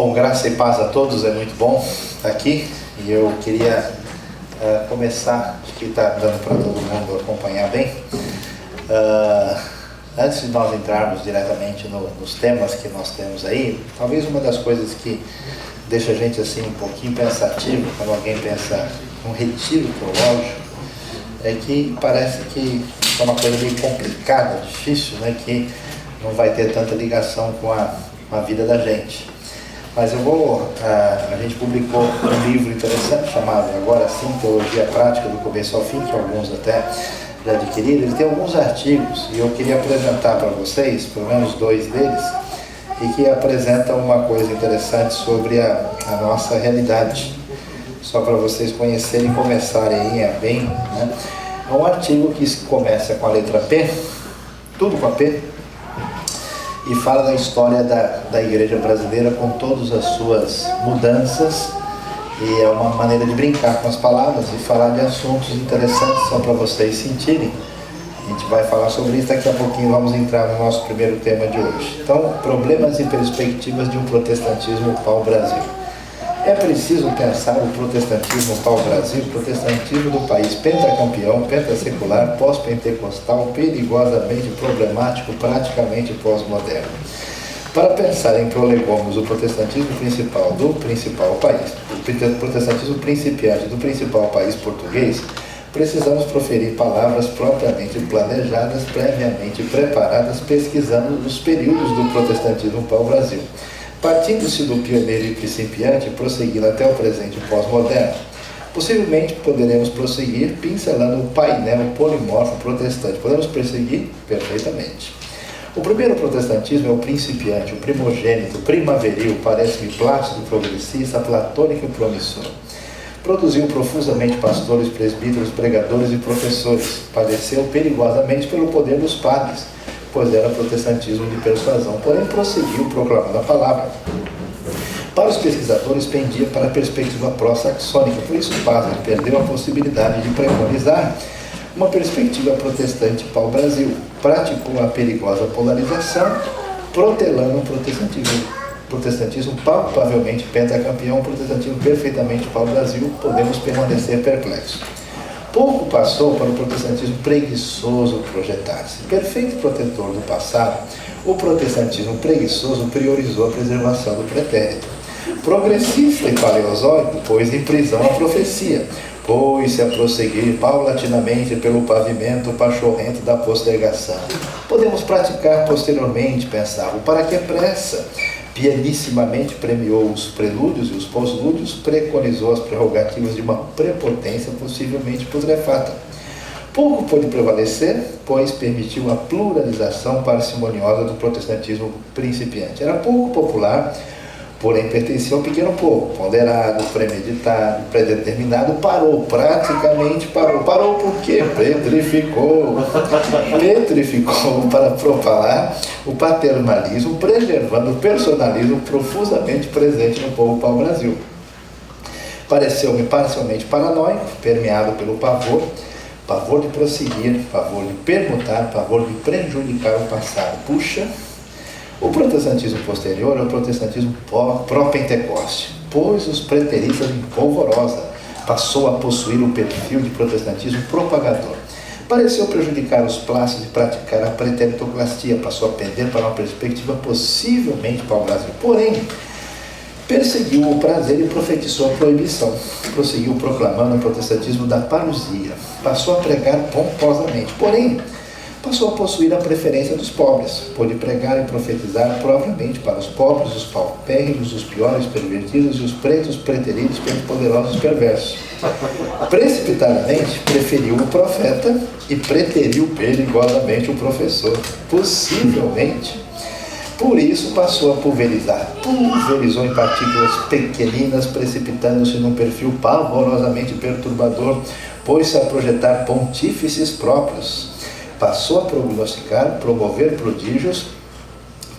Bom, graça e paz a todos, é muito bom estar aqui e eu queria começar, acho que está dando para todo mundo acompanhar bem. Antes de nós entrarmos diretamente nos temas que nós temos aí, talvez uma das coisas que deixa a gente assim um pouquinho pensativo, quando alguém pensa num retiro teológico, é que parece que é uma coisa meio complicada, difícil, né? Que não vai ter tanta ligação com a vida da gente. Mas a gente publicou um livro interessante chamado Agora Sim, Teologia Prática do Começo ao Fim, que alguns até já adquiriram. Ele tem alguns artigos e eu queria apresentar para vocês, pelo menos 2 deles, e que apresentam uma coisa interessante sobre a nossa realidade, só para vocês conhecerem e começarem bem, né? É um artigo que começa com a letra P, tudo com a P, e fala da história da igreja brasileira com todas as suas mudanças, e é uma maneira de brincar com as palavras e falar de assuntos interessantes só para vocês sentirem. A gente vai falar sobre isso daqui a pouquinho, vamos entrar no nosso primeiro tema de hoje. Então, problemas e perspectivas de um protestantismo pau-brasil. É preciso pensar o protestantismo pau-brasil, o protestantismo do país pentacampeão, pentasecular, pós-pentecostal, perigosamente problemático, praticamente pós-moderno. Para pensar em prolegômenos o protestantismo principal do principal país, o protestantismo principiante do principal país português, precisamos proferir palavras propriamente planejadas, previamente preparadas, pesquisando os períodos do protestantismo pau-brasil. Partindo-se do pioneiro e principiante, prosseguindo até o presente pós-moderno. Possivelmente poderemos prosseguir pincelando o painel polimorfo protestante. Podemos prosseguir perfeitamente. O primeiro protestantismo é o principiante, o primogênito, primaveril, parece-me plácido, progressista, platônico e promissor. Produziu profusamente pastores, presbíteros, pregadores e professores. Padeceu perigosamente pelo poder dos padres, pois era protestantismo de persuasão, porém prosseguiu proclamando a palavra. Para os pesquisadores, pendia para a perspectiva pró-saxônica, por isso Pastor perdeu a possibilidade de preconizar uma perspectiva protestante pau-brasil. Praticou a perigosa polarização, protelando o protestantismo palpavelmente pentacampeão, protestantismo perfeitamente pau-brasil, podemos permanecer perplexos. Pouco passou para o protestantismo preguiçoso projetar-se. Perfeito protetor do passado, o protestantismo preguiçoso priorizou a preservação do pretérito. Progressista e paleozoico pôs em prisão a profecia, pôs-se a prosseguir paulatinamente pelo pavimento pachorrento da postergação. Podemos praticar posteriormente, pensava, para que pressa? Pianissimamente premiou os prelúdios e os pós-lúdios, preconizou as prerrogativas de uma prepotência possivelmente putrefata. Pouco pôde prevalecer, pois permitiu a pluralização parcimoniosa do protestantismo principiante. Era pouco popular, porém pertencia ao pequeno povo, ponderado, premeditado, predeterminado, praticamente parou. Parou por quê? Petrificou para propalar o paternalismo, preservando o personalismo profusamente presente no povo pau-brasil. Pareceu-me parcialmente paranoico, permeado pelo pavor de prosseguir, pavor de permutar, pavor de prejudicar o passado. Puxa! O protestantismo posterior é o protestantismo pró-pentecoste, pois os preteristas em polvorosa, passou a possuir o perfil de protestantismo propagador. Pareceu prejudicar os plácidos e praticar a preteritoclastia, passou a pender para uma perspectiva possivelmente para o Brasil. Porém, perseguiu o prazer e profetizou a proibição. Prosseguiu proclamando o protestantismo da parousia. Passou a pregar pomposamente. Porém, passou a possuir a preferência dos pobres. Pôde pregar e profetizar propriamente para os pobres, os paupérrimos, os piores pervertidos e os pretos preteridos pelos poderosos perversos. Precipitadamente, preferiu o profeta e preteriu perigosamente o professor. Possivelmente, por isso passou a pulverizar. Pulverizou em partículas pequeninas, precipitando-se num perfil pavorosamente perturbador, pôs-se a projetar pontífices próprios. Passou a prognosticar, promover prodígios,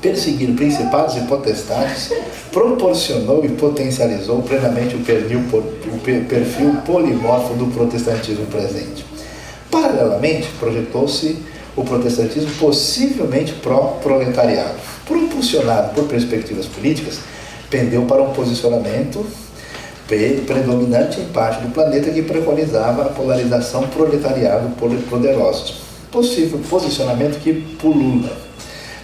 perseguir principados e potestades, proporcionou e potencializou plenamente o perfil polimorfo do protestantismo presente. Paralelamente, projetou-se o protestantismo possivelmente pró-proletariado. Propulsionado por perspectivas políticas, pendeu para um posicionamento predominante em parte do planeta que preconizava a polarização proletariado-poderosos. Possível posicionamento que pulula.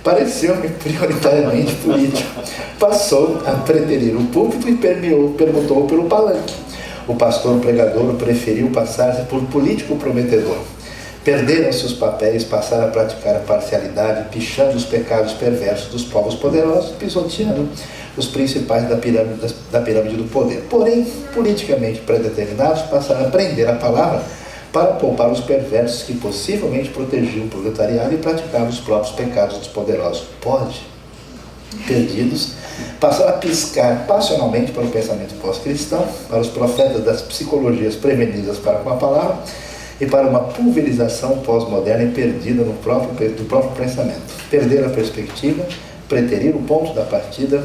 Pareceu-me prioritariamente político. Passou a preterir o púlpito e permutou pelo palanque. O pastor pregador preferiu passar-se por político prometedor. Perderam-se os papéis, passaram a praticar a parcialidade, pichando os pecados perversos dos povos poderosos, pisoteando os principais da pirâmide do poder. Porém, politicamente predeterminados, passaram a prender a palavra para poupar os perversos que possivelmente protegiam o proletariado e praticavam os próprios pecados dos poderosos. Pode. Perdidos, passaram a piscar passionalmente para o pensamento pós-cristão, para os profetas das psicologias prevenidas para com a palavra e para uma pulverização pós-moderna e perdida do próprio pensamento. Perderam a perspectiva, preteriram o ponto da partida,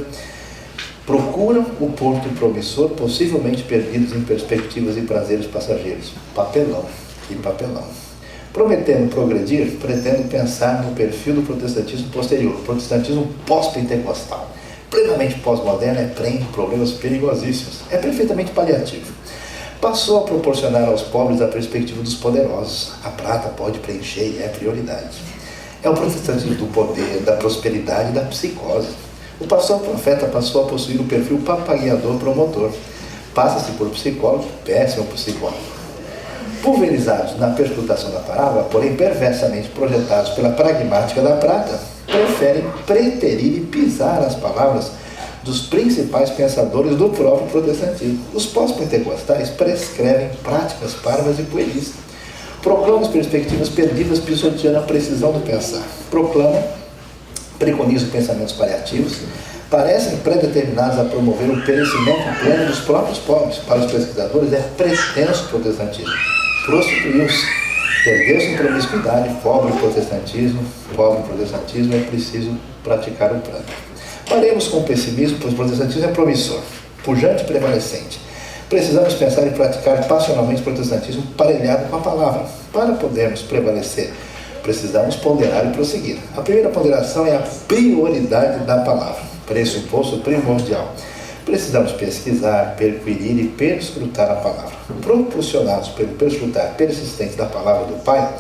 procuram o porto promissor, possivelmente perdidos em perspectivas e prazeres passageiros. Papelão, que papelão. Prometendo progredir, pretendo pensar no perfil do protestantismo posterior, o protestantismo pós-pentecostal. Plenamente pós-moderno, prende problemas perigosíssimos. É perfeitamente paliativo. Passou a proporcionar aos pobres a perspectiva dos poderosos. A prata pode preencher e é prioridade. É o protestantismo do poder, da prosperidade e da psicose. O pastor profeta passou a possuir o perfil papagueador promotor. Passa-se por psicólogo, péssimo psicólogo. Pulverizados na perscrutação da palavra, porém perversamente projetados pela pragmática da prata, preferem preterir e pisar as palavras dos principais pensadores do próprio protestantismo. Os pós-pentecostais prescrevem práticas parvas e pueris. Proclamam as perspectivas perdidas, pisoteando a precisão do pensar. Preconizam pensamentos paliativos, parecem predeterminados a promover o perecimento pleno dos próprios povos. Para os pesquisadores, é pretenso protestantismo. Prostituiu-se, perdeu-se em promiscuidade, pobre protestantismo, é preciso praticar o plano. Paremos com o pessimismo, pois o protestantismo é promissor, pujante e prevalecente. Precisamos pensar e praticar passionalmente o protestantismo parelhado com a palavra. Para podermos prevalecer, precisamos ponderar e prosseguir. A primeira ponderação é a prioridade da palavra, pressuposto primordial. Precisamos pesquisar, perquirir e perscrutar a palavra. Propulsionados pelo perscrutar persistente da palavra do Pai,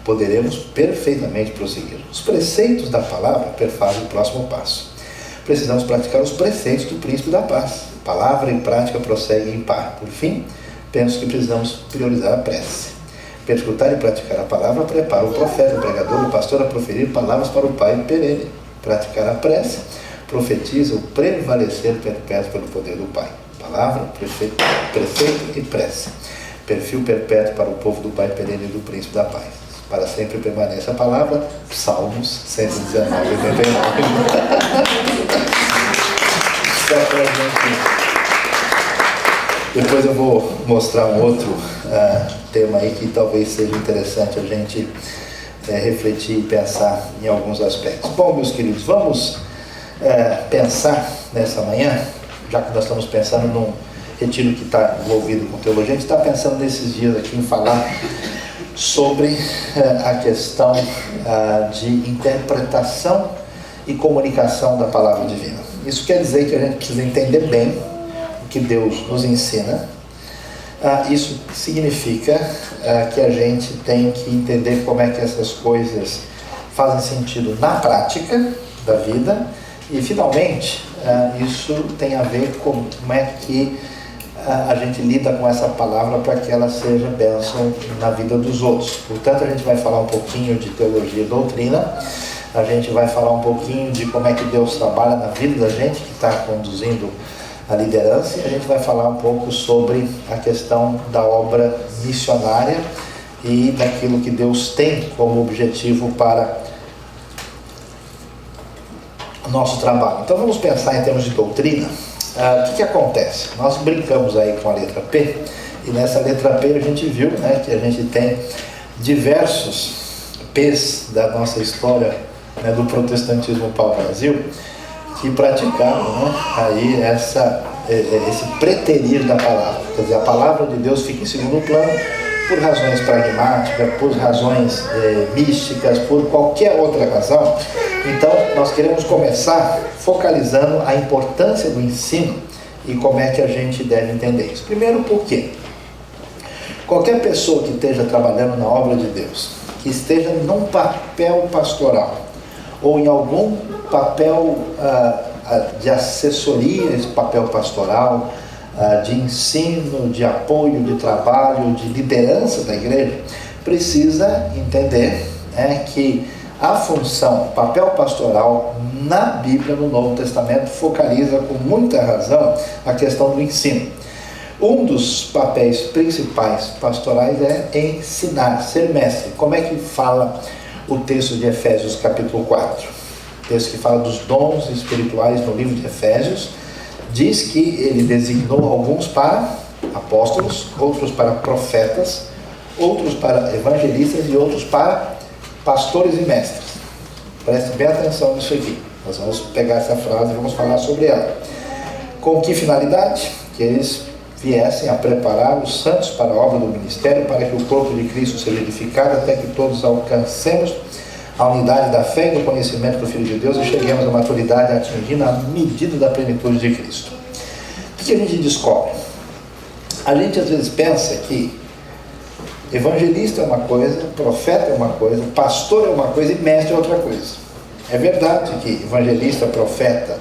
poderemos perfeitamente prosseguir. Os preceitos da palavra perfazem o próximo passo. Precisamos praticar os preceitos do príncipe da paz. Palavra e prática prosseguem em par. Por fim, penso que precisamos priorizar a prece. Perscrutar e praticar a palavra prepara o profeta, o pregador, o pastor a proferir palavras para o Pai perene. Praticar a prece profetiza o prevalecer perpétuo pelo poder do Pai. Palavra, preceito e prece. Perfil perpétuo para o povo do Pai perene e do príncipe da paz. Para sempre permanece a palavra. Salmos 119, 89. Só para a gente. Depois eu vou mostrar um outro tema aí que talvez seja interessante a gente refletir e pensar em alguns aspectos. Bom, meus queridos, vamos pensar nessa manhã, já que nós estamos pensando num retiro que está envolvido com teologia, a gente está pensando nesses dias aqui em falar sobre a questão de interpretação e comunicação da palavra divina. Isso quer dizer que a gente precisa entender bem o que Deus nos ensina. Isso significa que a gente tem que entender como é que essas coisas fazem sentido na prática da vida. E, finalmente, isso tem a ver com como é que a gente lida com essa palavra para que ela seja bênção na vida dos outros. Portanto, a gente vai falar um pouquinho de teologia e doutrina, a gente vai falar um pouquinho de como é que Deus trabalha na vida da gente que está conduzindo a liderança, e a gente vai falar um pouco sobre a questão da obra missionária e daquilo que Deus tem como objetivo para o nosso trabalho. Então vamos pensar em termos de doutrina. O que acontece? Nós brincamos aí com a letra P, e nessa letra P a gente viu, né, que a gente tem diversos P's da nossa história, né, do protestantismo pau-brasil, que praticavam, né, aí esse preterir da palavra. Quer dizer, a palavra de Deus fica em segundo plano por razões pragmáticas, por razões místicas, por qualquer outra razão. Então, nós queremos começar focalizando a importância do ensino e como é que a gente deve entender isso. Primeiro, por quê? Qualquer pessoa que esteja trabalhando na obra de Deus, que esteja num papel pastoral, ou em algum papel de assessoria, esse papel pastoral, de ensino, de apoio, de trabalho, de liderança da igreja, precisa entender que a função, o papel pastoral na Bíblia, no Novo Testamento, focaliza com muita razão a questão do ensino. Um dos papéis principais pastorais é ensinar, ser mestre. Como é que fala o texto de Efésios capítulo 4? O texto que fala dos dons espirituais no livro de Efésios, diz que ele designou alguns para apóstolos, outros para profetas, outros para evangelistas e outros para pastores e mestres. Preste bem atenção nisso aqui. Nós vamos pegar essa frase e vamos falar sobre ela. Com que finalidade? Que eles viessem a preparar os santos para a obra do ministério, para que o corpo de Cristo seja edificado, até que todos alcancemos a unidade da fé e do conhecimento do Filho de Deus e cheguemos à maturidade, atingindo a medida da plenitude de Cristo. O que a gente descobre? A gente às vezes pensa que evangelista é uma coisa, profeta é uma coisa, pastor é uma coisa e mestre é outra coisa. É verdade que evangelista, profeta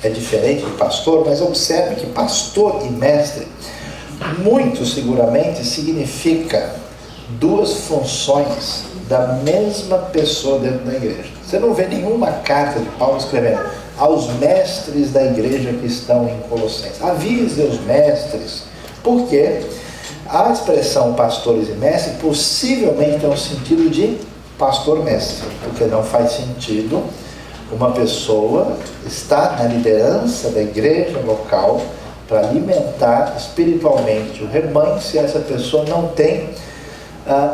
é diferente de pastor, mas observe que pastor e mestre, muito seguramente, significa duas funções da mesma pessoa dentro da igreja. Você não vê nenhuma carta de Paulo escrevendo aos mestres da igreja que estão em Colossenses. Avise os mestres, porque a expressão pastores e mestres possivelmente tem um sentido de pastor-mestre, porque não faz sentido uma pessoa estar na liderança da igreja local para alimentar espiritualmente o rebanho se essa pessoa não tem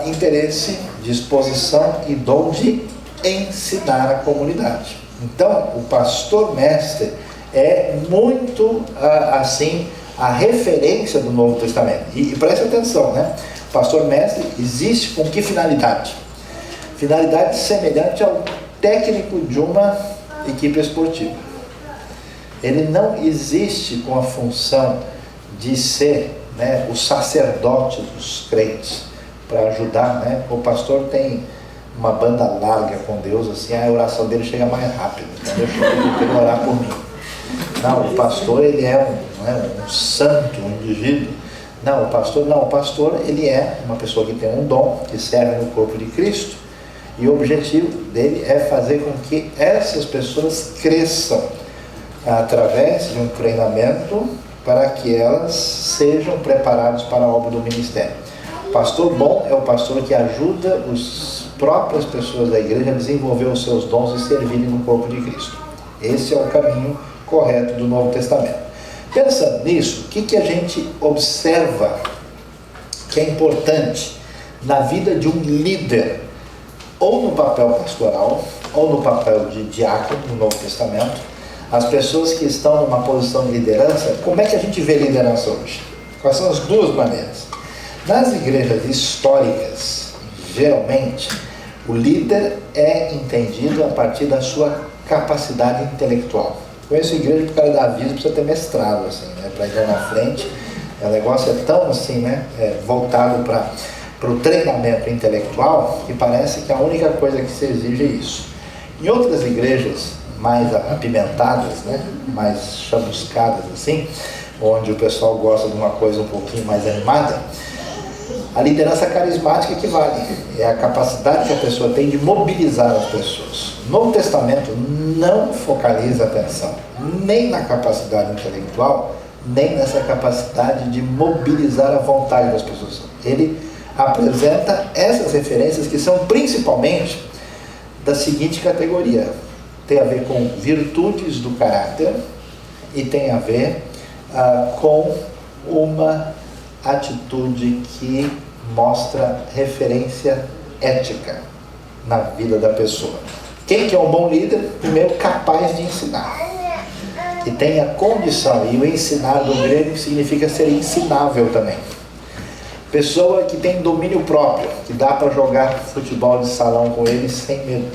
interesse, disposição e dom de ensinar a comunidade. Então, o pastor-mestre é muito assim a referência do Novo Testamento. E preste atenção, né? Pastor-mestre existe com que finalidade? Finalidade semelhante ao técnico de uma equipe esportiva. Ele não existe com a função de ser, o sacerdote dos crentes, para ajudar, O pastor tem uma banda larga com Deus, assim, a oração dele chega mais rápido, entendeu? Ele tem que orar por mim. Não, o pastor, ele é um santo, um indivíduo. Não, o pastor, ele é uma pessoa que tem um dom, que serve no corpo de Cristo, e o objetivo dele é fazer com que essas pessoas cresçam através de um treinamento para que elas sejam preparadas para a obra do ministério. O pastor bom é o pastor que ajuda as próprias pessoas da igreja a desenvolver os seus dons e servirem no corpo de Cristo. Esse é o caminho correto do Novo Testamento. Pensando nisso, o que a gente observa que é importante na vida de um líder, ou no papel pastoral, ou no papel de diácono no Novo Testamento, as pessoas que estão numa posição de liderança, como é que a gente vê liderança hoje? Quais são as duas maneiras? Nas igrejas históricas, geralmente, o líder é entendido a partir da sua capacidade intelectual. Conheço igreja que o cara dá aviso, precisa ter mestrado, assim, para ir na frente. O negócio é tão assim, voltado para o treinamento intelectual, que parece que a única coisa que se exige é isso. Em outras igrejas mais apimentadas, mais chamuscadas, assim, onde o pessoal gosta de uma coisa um pouquinho mais animada, a liderança carismática equivale. É a capacidade que a pessoa tem de mobilizar as pessoas. O Novo Testamento não focaliza a atenção nem na capacidade intelectual, nem nessa capacidade de mobilizar a vontade das pessoas. Ele apresenta essas referências que são principalmente da seguinte categoria: tem a ver com virtudes do caráter e tem a ver com uma atitude que mostra referência ética na vida da pessoa. Quem que é um bom líder? Primeiro, capaz de ensinar, que tem a condição, e o ensinar do grego significa ser ensinável também. Pessoa que tem domínio próprio, que dá para jogar futebol de salão com ele sem medo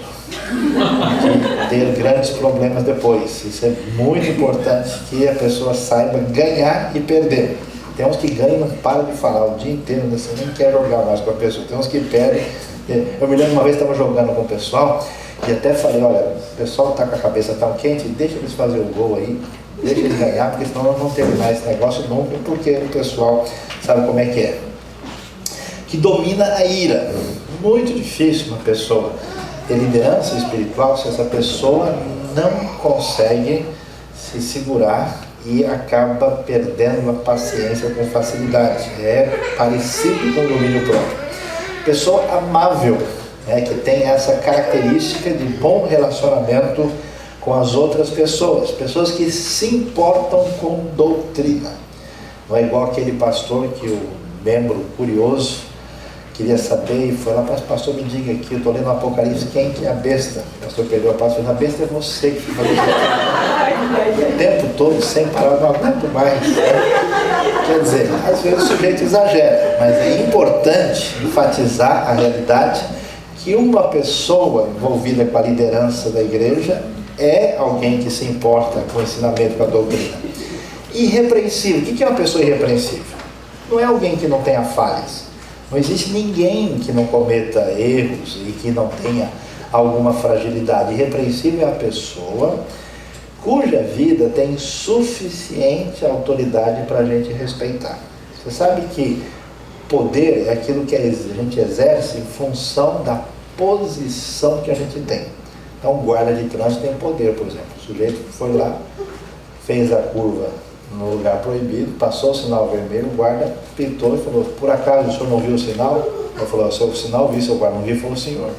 de ter grandes problemas depois. Isso é muito importante, que a pessoa saiba ganhar e perder. Tem uns que ganham e não param de falar o dia inteiro, você nem quer jogar mais com a pessoa. Tem uns que perdem. Eu me lembro uma vez, estava jogando com o pessoal e até falei, olha, o pessoal está com a cabeça tão quente, deixa eles fazer o gol aí, deixa eles ganhar, porque senão nós não vamos terminar esse negócio nunca, porque o pessoal sabe como é que é. Que domina a ira. Muito difícil uma pessoa ter liderança espiritual se essa pessoa não consegue se segurar e acaba perdendo a paciência com facilidade. É parecido com o domínio próprio. Pessoa amável, que tem essa característica de bom relacionamento com as outras pessoas. Pessoas que se importam com doutrina. Não é igual aquele pastor que o membro curioso queria saber e foi lá, pastor, me diga aqui, eu estou lendo o Apocalipse, quem que é a besta? O pastor perdeu a palavra, a besta é você que vai o tempo todo, sem parar, não aguento mais. Quer dizer, às vezes o sujeito exagera, mas é importante enfatizar a realidade que uma pessoa envolvida com a liderança da igreja é alguém que se importa com o ensinamento, com a doutrina. Irrepreensível. O que é uma pessoa irrepreensível? Não é alguém que não tenha falhas. Não existe ninguém que não cometa erros e que não tenha alguma fragilidade. Irrepreensível é a pessoa cuja vida tem suficiente autoridade para a gente respeitar. Você sabe que poder é aquilo que a gente exerce em função da posição que a gente tem. Então, o guarda de trânsito tem poder, por exemplo. O sujeito foi lá, fez a curva no lugar proibido, passou o sinal vermelho, o guarda pitou e falou, por acaso o senhor não viu o sinal? Ele falou, se o sinal vi, seu guarda não viu, foi o senhor.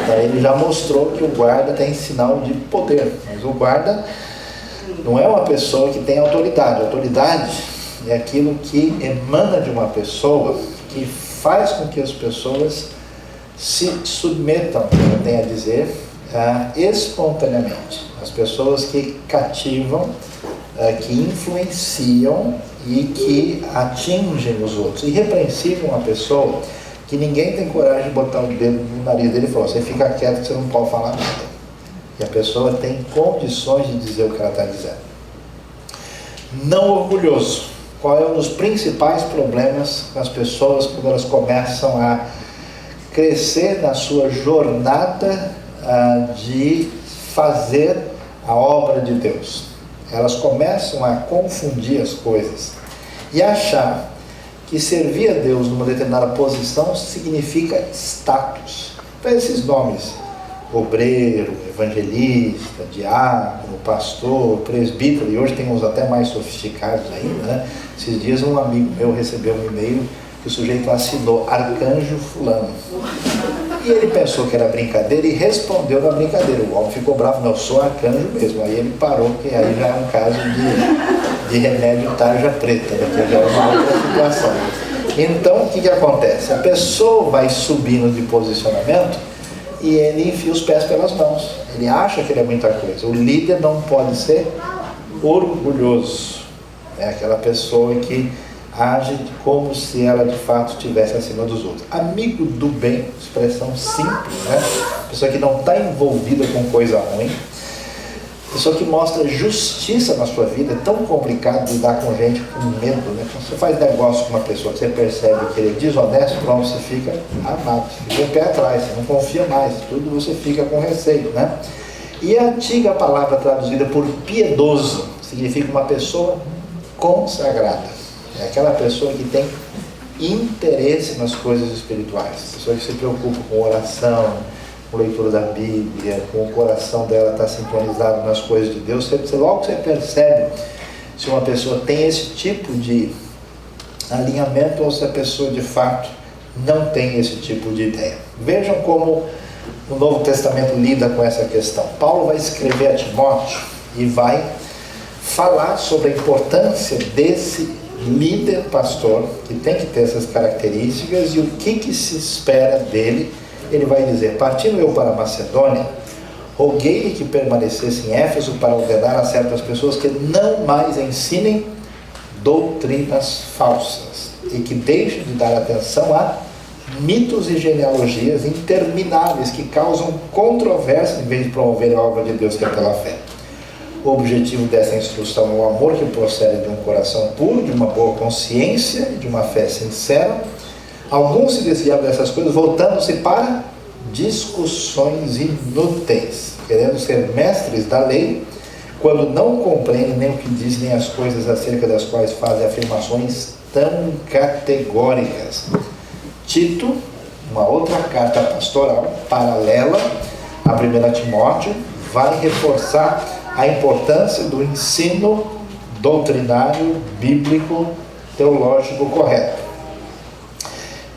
Daí ele já mostrou que o guarda tem sinal de poder, mas o guarda não é uma pessoa que tem autoridade. A autoridade é aquilo que emana de uma pessoa, que faz com que as pessoas se submetam, eu tenho a dizer, espontaneamente. As pessoas que cativam, que influenciam e que atingem os outros. Irrepreensível é uma pessoa que ninguém tem coragem de botar o dedo no nariz dele e falar, você fica quieto que você não pode falar nada. E a pessoa tem condições de dizer o que ela está dizendo. Não orgulhoso. Qual é um dos principais problemas com as pessoas quando elas começam a crescer na sua jornada de fazer a obra de Deus? Elas começam a confundir as coisas e achar que servir a Deus numa determinada posição significa status. Então esses nomes, obreiro, evangelista, diácono, pastor, presbítero, e hoje tem uns até mais sofisticados ainda, né? Esses dias um amigo meu recebeu um e-mail que o sujeito assinou Arcanjo Fulano. E ele pensou que era brincadeira e respondeu na brincadeira. O homem ficou bravo, não, eu sou arcanjo mesmo. Aí ele parou, que aí já é um caso de remédio tarja preta, né? Que já é uma outra situação. Então, o que acontece? A pessoa vai subindo de posicionamento e ele enfia os pés pelas mãos. Ele acha que ele é muita coisa. O líder não pode ser orgulhoso. É aquela pessoa que age como se ela de fato estivesse acima dos outros. Amigo do bem, expressão simples, né? Pessoa que não está envolvida com coisa ruim. Pessoa que mostra justiça na sua vida. É tão complicado lidar com gente com medo, né? Quando você faz negócio com uma pessoa que você percebe que ele é desonesto, pronto, você fica amado, você fica um pé atrás, você não confia mais, tudo você fica com receio, né? E a antiga palavra traduzida por piedoso significa uma pessoa consagrada. É aquela pessoa que tem interesse nas coisas espirituais, pessoa que se preocupa com oração, com leitura da Bíblia, com o coração dela estar sintonizado nas coisas de Deus. Logo você percebe se uma pessoa tem esse tipo de alinhamento ou se a pessoa de fato não tem esse tipo de ideia. Vejam como o Novo Testamento lida com essa questão. Paulo vai escrever a Timóteo e vai falar sobre a importância desse líder pastor, que tem que ter essas características, e o que se espera dele. Ele vai dizer, partindo eu para a Macedônia, roguei-lhe que permanecesse em Éfeso para ordenar a certas pessoas que não mais ensinem doutrinas falsas. e que deixem de dar atenção a mitos e genealogias intermináveis que causam controvérsia em vez de promover a obra de Deus que é pela fé. O objetivo dessa instrução é o amor que procede de um coração puro, de uma boa consciência e de uma fé sincera. Alguns se desviaram dessas coisas, voltando-se para discussões inúteis, querendo ser mestres da lei, quando não compreendem nem o que diz, nem as coisas acerca das quais fazem afirmações tão categóricas. Tito, uma outra carta pastoral paralela a 1 Timóteo, vai reforçar a importância do ensino doutrinário, bíblico, teológico correto.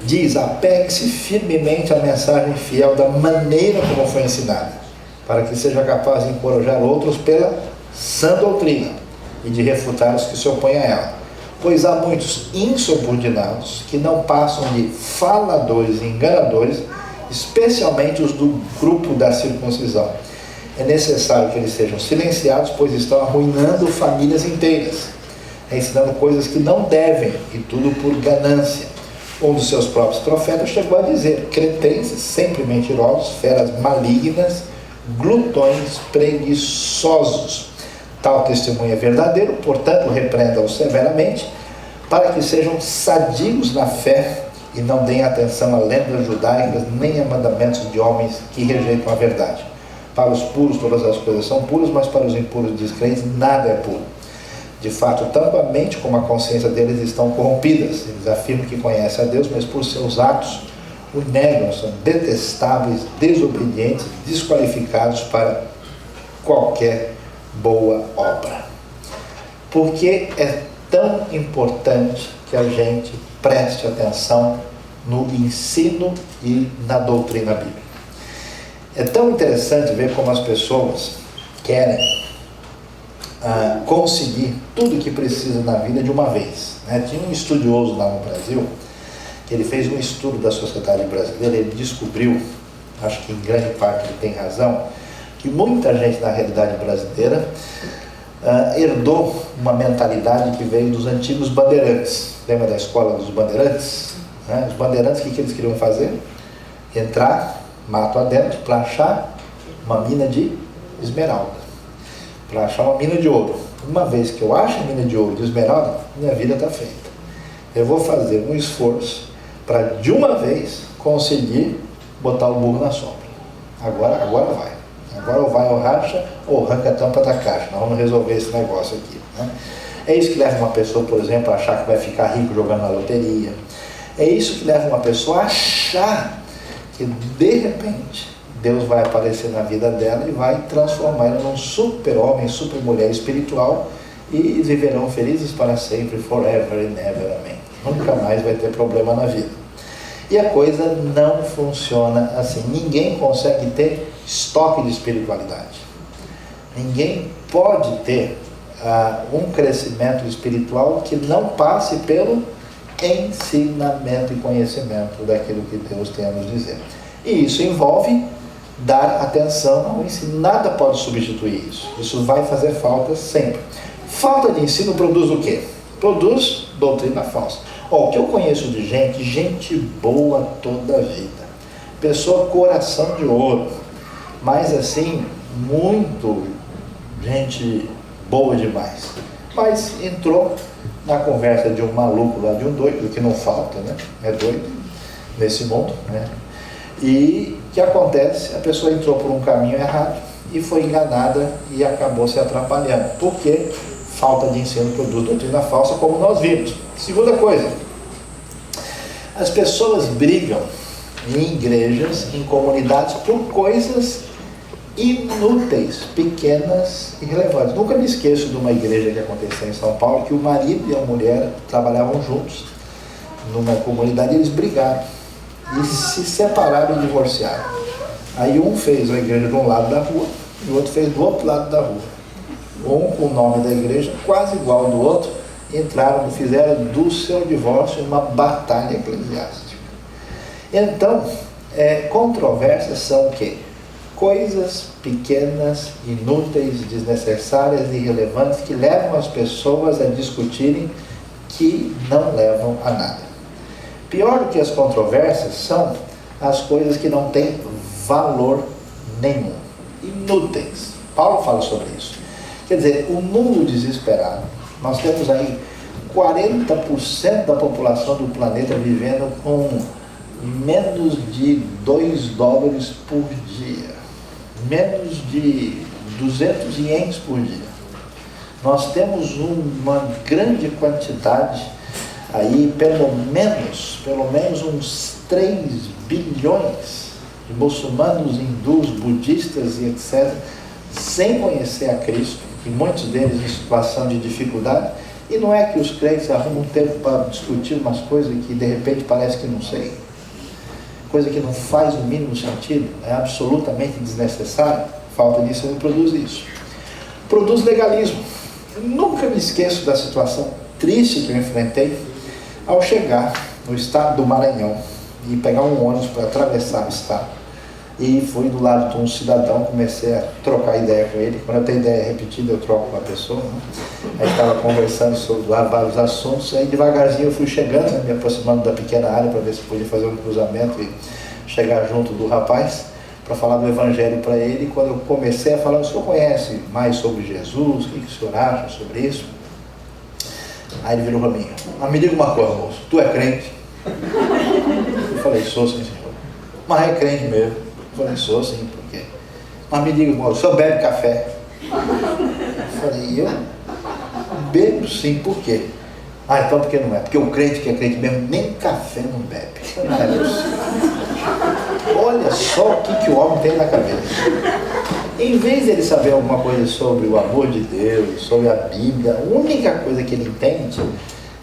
Diz: apegue-se firmemente à mensagem fiel da maneira como foi ensinada, para que seja capaz de encorajar outros pela sã doutrina e de refutar os que se opõem a ela. Pois há muitos insubordinados que não passam de faladores e enganadores, especialmente os do grupo da circuncisão. É necessário que eles sejam silenciados, pois estão arruinando famílias inteiras, ensinando coisas que não devem, e tudo por ganância. Um dos seus próprios profetas chegou a dizer: cretenses, sempre mentirosos, feras malignas, glutões preguiçosos. Tal testemunho é verdadeiro, portanto repreenda-os severamente, para que sejam sadios na fé e não deem atenção a lendas judaicas, nem a mandamentos de homens que rejeitam a verdade. Para os puros todas as coisas são puras, mas para os impuros e descrentes nada é puro. De fato, tanto a mente como a consciência deles estão corrompidas. Eles afirmam que conhecem a Deus, mas por seus atos o negam, são detestáveis, desobedientes, desqualificados para qualquer boa obra. Por que é tão importante que a gente preste atenção no ensino e na doutrina bíblica? É tão interessante ver como as pessoas querem conseguir tudo o que precisa na vida de uma vez, né? Tinha um estudioso lá no Brasil, que ele fez um estudo da sociedade brasileira. Ele descobriu, acho que em grande parte ele tem razão, que muita gente na realidade brasileira herdou uma mentalidade que veio dos antigos bandeirantes. Lembra da escola dos bandeirantes? Né? Os bandeirantes, o que eles queriam fazer? Entrar mato adentro para achar uma mina de esmeralda, para achar uma mina de ouro. Uma vez que eu acho a mina de ouro, de esmeralda, minha vida está feita. Eu vou fazer um esforço para de uma vez conseguir botar o burro na sombra. Agora vai. Agora ou vai ou racha ou arranca a tampa da caixa. Nós vamos resolver esse negócio aqui, né? É isso que leva uma pessoa, por exemplo, a achar que vai ficar rico jogando na loteria. É isso que leva uma pessoa a achar que de repente Deus vai aparecer na vida dela e vai transformar ela num super-homem, super-mulher espiritual, e viverão felizes para sempre, forever and ever, amém. Nunca mais vai ter problema na vida. E a coisa não funciona assim. Ninguém consegue ter estoque de espiritualidade. Ninguém pode ter um crescimento espiritual que não passe pelo ensinamento e conhecimento daquilo que Deus tem a nos dizer. E isso envolve dar atenção ao ensino. Nada pode substituir isso. Isso vai fazer falta sempre. Falta de ensino produz o quê? Produz doutrina falsa. O que eu conheço de gente boa toda a vida, pessoa coração de ouro, mas assim, muito gente boa demais, mas entrou na conversa de um maluco lá, de um doido, que não falta, né? É doido nesse mundo, né? E o que acontece? A pessoa entrou por um caminho errado e foi enganada e acabou se atrapalhando. Por quê? Falta de ensino produz doutrina falsa, como nós vimos. Segunda coisa, as pessoas brigam em igrejas, em comunidades, por coisas inúteis, pequenas e relevantes. Nunca me esqueço de uma igreja que aconteceu em São Paulo, que o marido e a mulher trabalhavam juntos numa comunidade, e eles brigaram e se separaram e divorciaram. Aí um fez a igreja de um lado da rua e o outro fez do outro lado da rua. Um com o nome da igreja quase igual ao do outro, entraram, fizeram do seu divórcio uma batalha eclesiástica. Então, controvérsias são o quê? Coisas pequenas, inúteis, desnecessárias e irrelevantes, que levam as pessoas a discutirem que não levam a nada. Pior do que as controvérsias são as coisas que não têm valor nenhum, inúteis. Paulo fala sobre isso. Quer dizer, o mundo desesperado, nós temos aí 40% da população do planeta vivendo com menos de 2 dólares por dia, menos de 200 ienes por dia. Nós temos uma grande quantidade aí, pelo menos uns 3 bilhões de muçulmanos, hindus, budistas e etc., sem conhecer a Cristo, e muitos deles em situação de dificuldade. E não é que os crentes arrumam tempo para discutir umas coisas que de repente parece que não sei, coisa que não faz o mínimo sentido, é absolutamente desnecessário. Falta disso, não produz isso. Produz legalismo. Eu nunca me esqueço da situação triste que eu enfrentei ao chegar no estado do Maranhão e pegar um ônibus para atravessar o estado. E fui do lado de um cidadão, comecei a trocar ideia com ele. Quando eu tenho ideia repetida, eu troco com a pessoa, né? Aí estava conversando sobre vários assuntos, aí devagarzinho eu fui chegando, né, me aproximando da pequena área para ver se podia fazer um cruzamento e chegar junto do rapaz para falar do evangelho para ele. E quando eu comecei a falar, o senhor conhece mais sobre Jesus? O que o senhor acha sobre isso? Aí ele virou para mim: mas me diga uma coisa, moço, tu é crente? Eu falei: sou, sim, senhor. Mas é crente mesmo? Eu falei: sou, sim. Por quê? Mas me diga, moço, o senhor bebe café? Eu falei: eu bebo sim. Por quê? Ah, então por que não é? Porque o crente que é crente mesmo nem café não bebe. Não é possível. Olha só o que o homem tem na cabeça. Em vez de ele saber alguma coisa sobre o amor de Deus, sobre a Bíblia, a única coisa que ele entende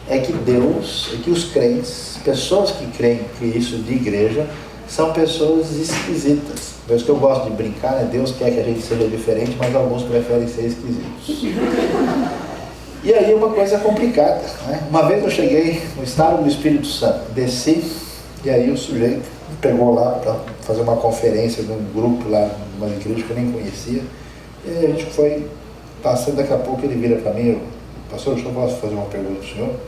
é que Deus, é que os crentes, pessoas que creem em Cristo de igreja, são pessoas esquisitas. Por isso que eu gosto de brincar, né? Deus quer que a gente seja diferente, mas alguns preferem ser esquisitos. E aí uma coisa complicada, né? Uma vez eu cheguei no estado do Espírito Santo, desci, e aí o sujeito me pegou lá para fazer uma conferência num grupo lá, numa igreja que eu nem conhecia, e aí a gente foi passando, daqui a pouco ele vira para mim: pastor, eu posso fazer uma pergunta para o senhor? Eu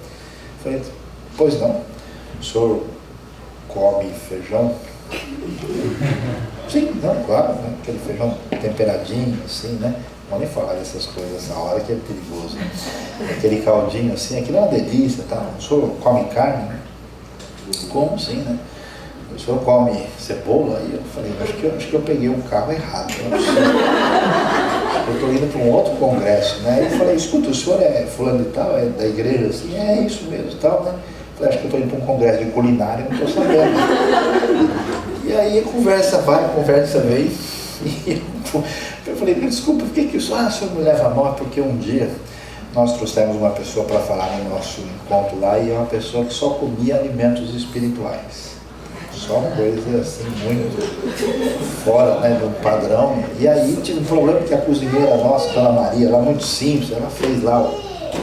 falei: pois não, o senhor come feijão? Sim, não, claro, né? Aquele feijão temperadinho, assim, né? Não vou nem falar dessas coisas nessa hora, que é perigoso, né? Aquele caldinho assim, aquilo é uma delícia, tá? O senhor come carne? Como sim, né? O senhor come cebola? Aí eu falei: acho que eu peguei o carro errado, não é possível. Eu estou indo para um outro congresso, né? Aí eu falei: escuta, o senhor é fulano e tal, é da igreja assim? É isso mesmo e tal, né? Eu falei: acho que eu estou indo para um congresso de culinária, não estou sabendo. E aí a conversa vai, a conversa vem, e eu falei: desculpa, por que o senhor, o senhor me leva a mão? Porque um dia nós trouxemos uma pessoa para falar no nosso encontro lá, e é uma pessoa que só comia alimentos espirituais. Só uma coisa assim, muito fora, né, do padrão. E aí tive um problema que a cozinheira nossa, Dona Maria, ela muito simples, ela fez lá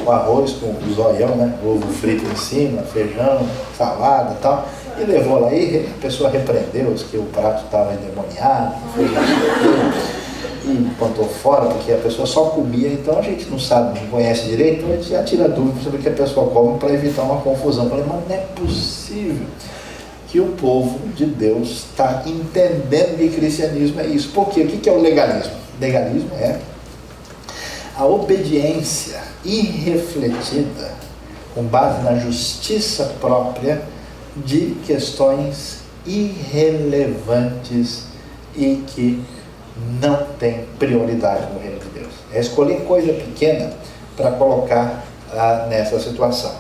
o arroz com o zoião, né, ovo frito em cima, feijão, salada e tal, e levou lá, e a pessoa repreendeu que o prato estava endemoniado, e botou fora, porque a pessoa só comia. Então a gente não sabe, não conhece direito, então a gente já tira dúvida sobre o que a pessoa come para evitar uma confusão. Eu falei: mas não é possível que o povo de Deus está entendendo que cristianismo é isso. Por quê? O que é o legalismo? Legalismo é a obediência irrefletida, com base na justiça própria, de questões irrelevantes e que não tem prioridade no reino de Deus. É escolher coisa pequena para colocar nessa situação.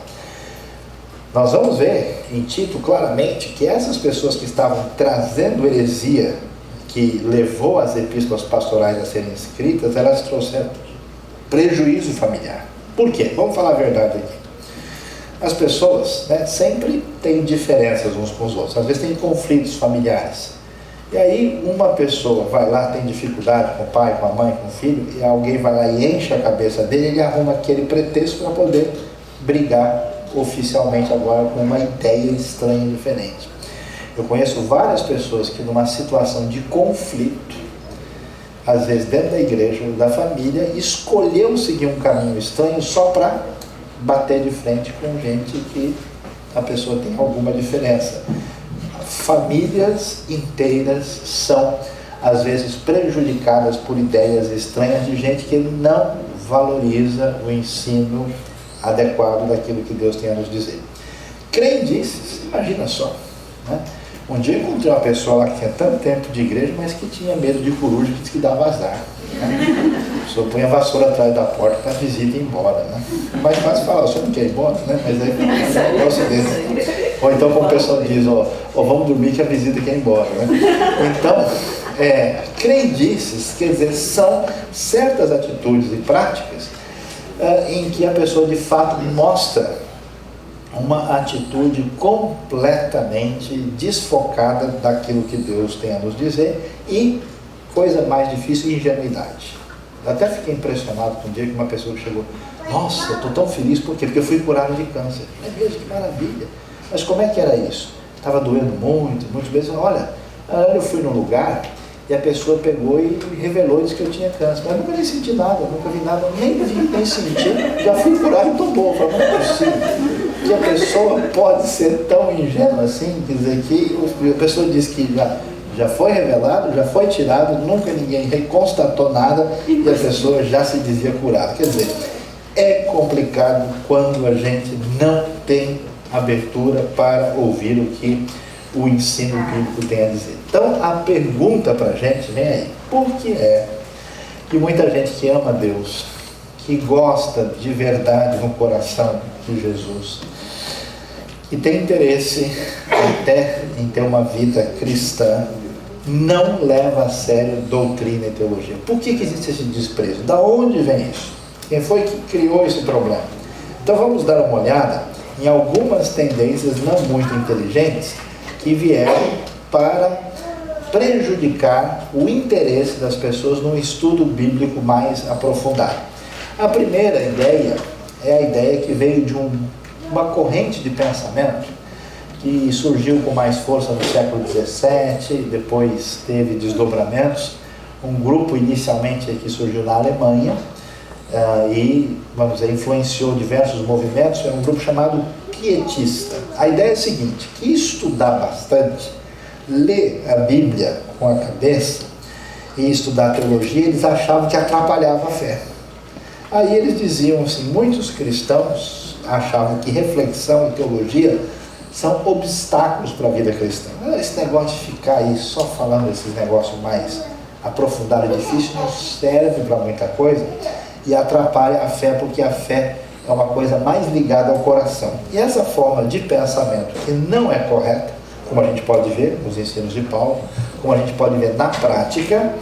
Nós vamos ver em Tito claramente que essas pessoas que estavam trazendo heresia, que levou as epístolas pastorais a serem escritas, elas trouxeram prejuízo familiar. Por quê? Vamos falar a verdade aqui. As pessoas, né, sempre têm diferenças uns com os outros, às vezes tem conflitos familiares. E aí uma pessoa vai lá, tem dificuldade com o pai, com a mãe, com o filho, e alguém vai lá e enche a cabeça dele, e ele arruma aquele pretexto para poder brigar oficialmente agora com uma ideia estranha e diferente. Eu conheço várias pessoas que numa situação de conflito, às vezes dentro da igreja ou da família, escolheu seguir um caminho estranho só para bater de frente com gente que a pessoa tem alguma diferença. Famílias inteiras são, às vezes, prejudicadas por ideias estranhas de gente que não valoriza o ensino adequado daquilo que Deus tem a nos dizer. Crendices, imagina só, né? Um dia eu encontrei uma pessoa lá que tinha tanto tempo de igreja, mas que tinha medo de coruja, que disse que dava azar, né? A pessoa põe a vassoura atrás da porta para a visita ir embora, né? Mais fácil falar, o senhor não quer ir embora, né? Mas aí é o seguinte. Ou então, como o pessoal diz, ó, vamos dormir que a visita quer ir embora, né? Então, crendices, quer dizer, são certas atitudes e práticas em que a pessoa de fato mostra uma atitude completamente desfocada daquilo que Deus tem a nos dizer e, coisa mais difícil, ingenuidade. Eu até fiquei impressionado com um dia que uma pessoa chegou, nossa, eu estou tão feliz, por quê? Porque eu fui curado de câncer. É mesmo, que maravilha. Mas como é que era isso? Estava doendo muitas vezes. Olha, eu fui num lugar e a pessoa pegou e revelou, disse que eu tinha câncer. Mas eu nunca nem senti nada, nunca vi nada, nem senti. Já fui curado e estou bom. Eu falei, não é possível que a pessoa pode ser tão ingênua assim, quer dizer, que a pessoa diz que já foi revelado, já foi tirado, nunca ninguém constatou nada e a pessoa já se dizia curada. Quer dizer, é complicado quando a gente não tem abertura para ouvir o que o ensino bíblico tem a dizer. Então, a pergunta para a gente vem aí: por que é que muita gente que ama Deus, que gosta de verdade no coração de Jesus, que tem interesse até em ter uma vida cristã, não leva a sério doutrina e teologia? Por que existe esse desprezo? Da onde vem isso? Quem foi que criou esse problema? Então vamos dar uma olhada em algumas tendências não muito inteligentes que vieram para prejudicar o interesse das pessoas num estudo bíblico mais aprofundado. A primeira ideia é a ideia que veio de uma corrente de pensamento que surgiu com mais força no século XVII, depois teve desdobramentos. Um grupo inicialmente que surgiu na Alemanha e, vamos dizer, influenciou diversos movimentos. É um grupo chamado pietista. A ideia é a seguinte: que estudar bastante, ler a Bíblia com a cabeça e estudar teologia, eles achavam que atrapalhava a fé. Aí eles diziam assim, muitos cristãos achavam que reflexão e teologia são obstáculos para a vida cristã. Esse negócio de ficar aí só falando esses negócios mais aprofundados e difíceis não serve para muita coisa e atrapalha a fé, porque a fé é uma coisa mais ligada ao coração. E essa forma de pensamento, que não é correta, como a gente pode ver nos ensinos de Paulo, como a gente pode ver na prática,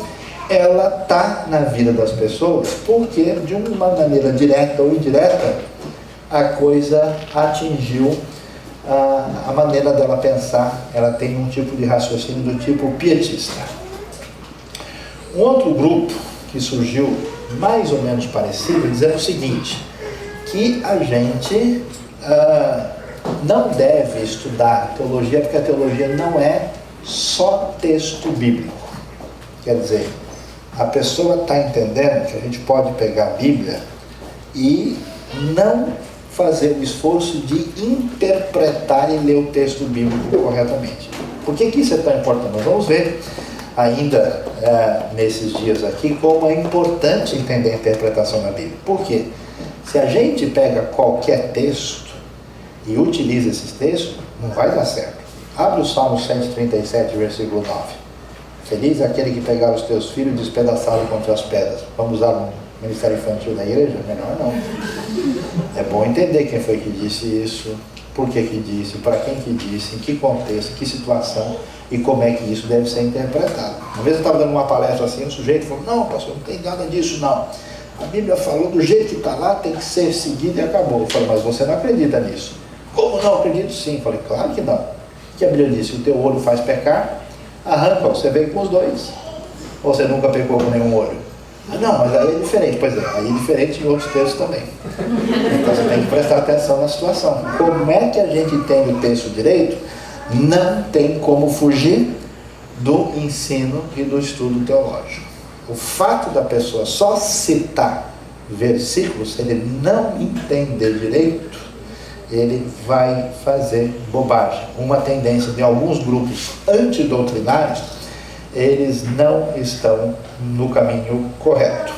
ela está na vida das pessoas, porque de uma maneira direta ou indireta, a coisa atingiu a maneira dela pensar. Ela tem um tipo de raciocínio do tipo pietista. Um outro grupo que surgiu mais ou menos parecido, dizendo o seguinte, que a gente não deve estudar teologia, porque a teologia não é só texto bíblico. Quer dizer, a pessoa está entendendo que a gente pode pegar a Bíblia e não fazer o esforço de interpretar e ler o texto bíblico corretamente. Por que isso é tão importante? Nós vamos ver ainda nesses dias aqui como é importante entender a interpretação da Bíblia. Por quê? Se a gente pega qualquer texto e utiliza esses textos, não vai dar certo. Abre o Salmo 137, versículo 9. Feliz é aquele que pegar os teus filhos e despedaçá-los contra as pedras. Vamos usar um ministério infantil da igreja? Melhor não. É bom entender quem foi que disse isso, por que disse, para quem que disse, em que contexto, em que situação e como é que isso deve ser interpretado. Uma vez eu estava dando uma palestra assim, o sujeito falou, não, pastor, não tem nada disso não. A Bíblia falou do jeito que está lá, tem que ser seguido e acabou. Eu falei, mas você não acredita nisso? Como não? Acredito sim. Eu falei, claro que não. O que a Bíblia disse? O teu olho faz pecar, arranca, você veio com os dois. Ou você nunca pecou com nenhum olho? Ah, não, mas aí é diferente. Pois é, aí é diferente em outros textos também. Então você tem que prestar atenção na situação. Como é que a gente entende o texto direito? Não tem como fugir do ensino e do estudo teológico. O fato da pessoa só citar versículo, se ele não entender direito, ele vai fazer bobagem. Uma tendência de alguns grupos antidoutrinários, eles não estão no caminho correto.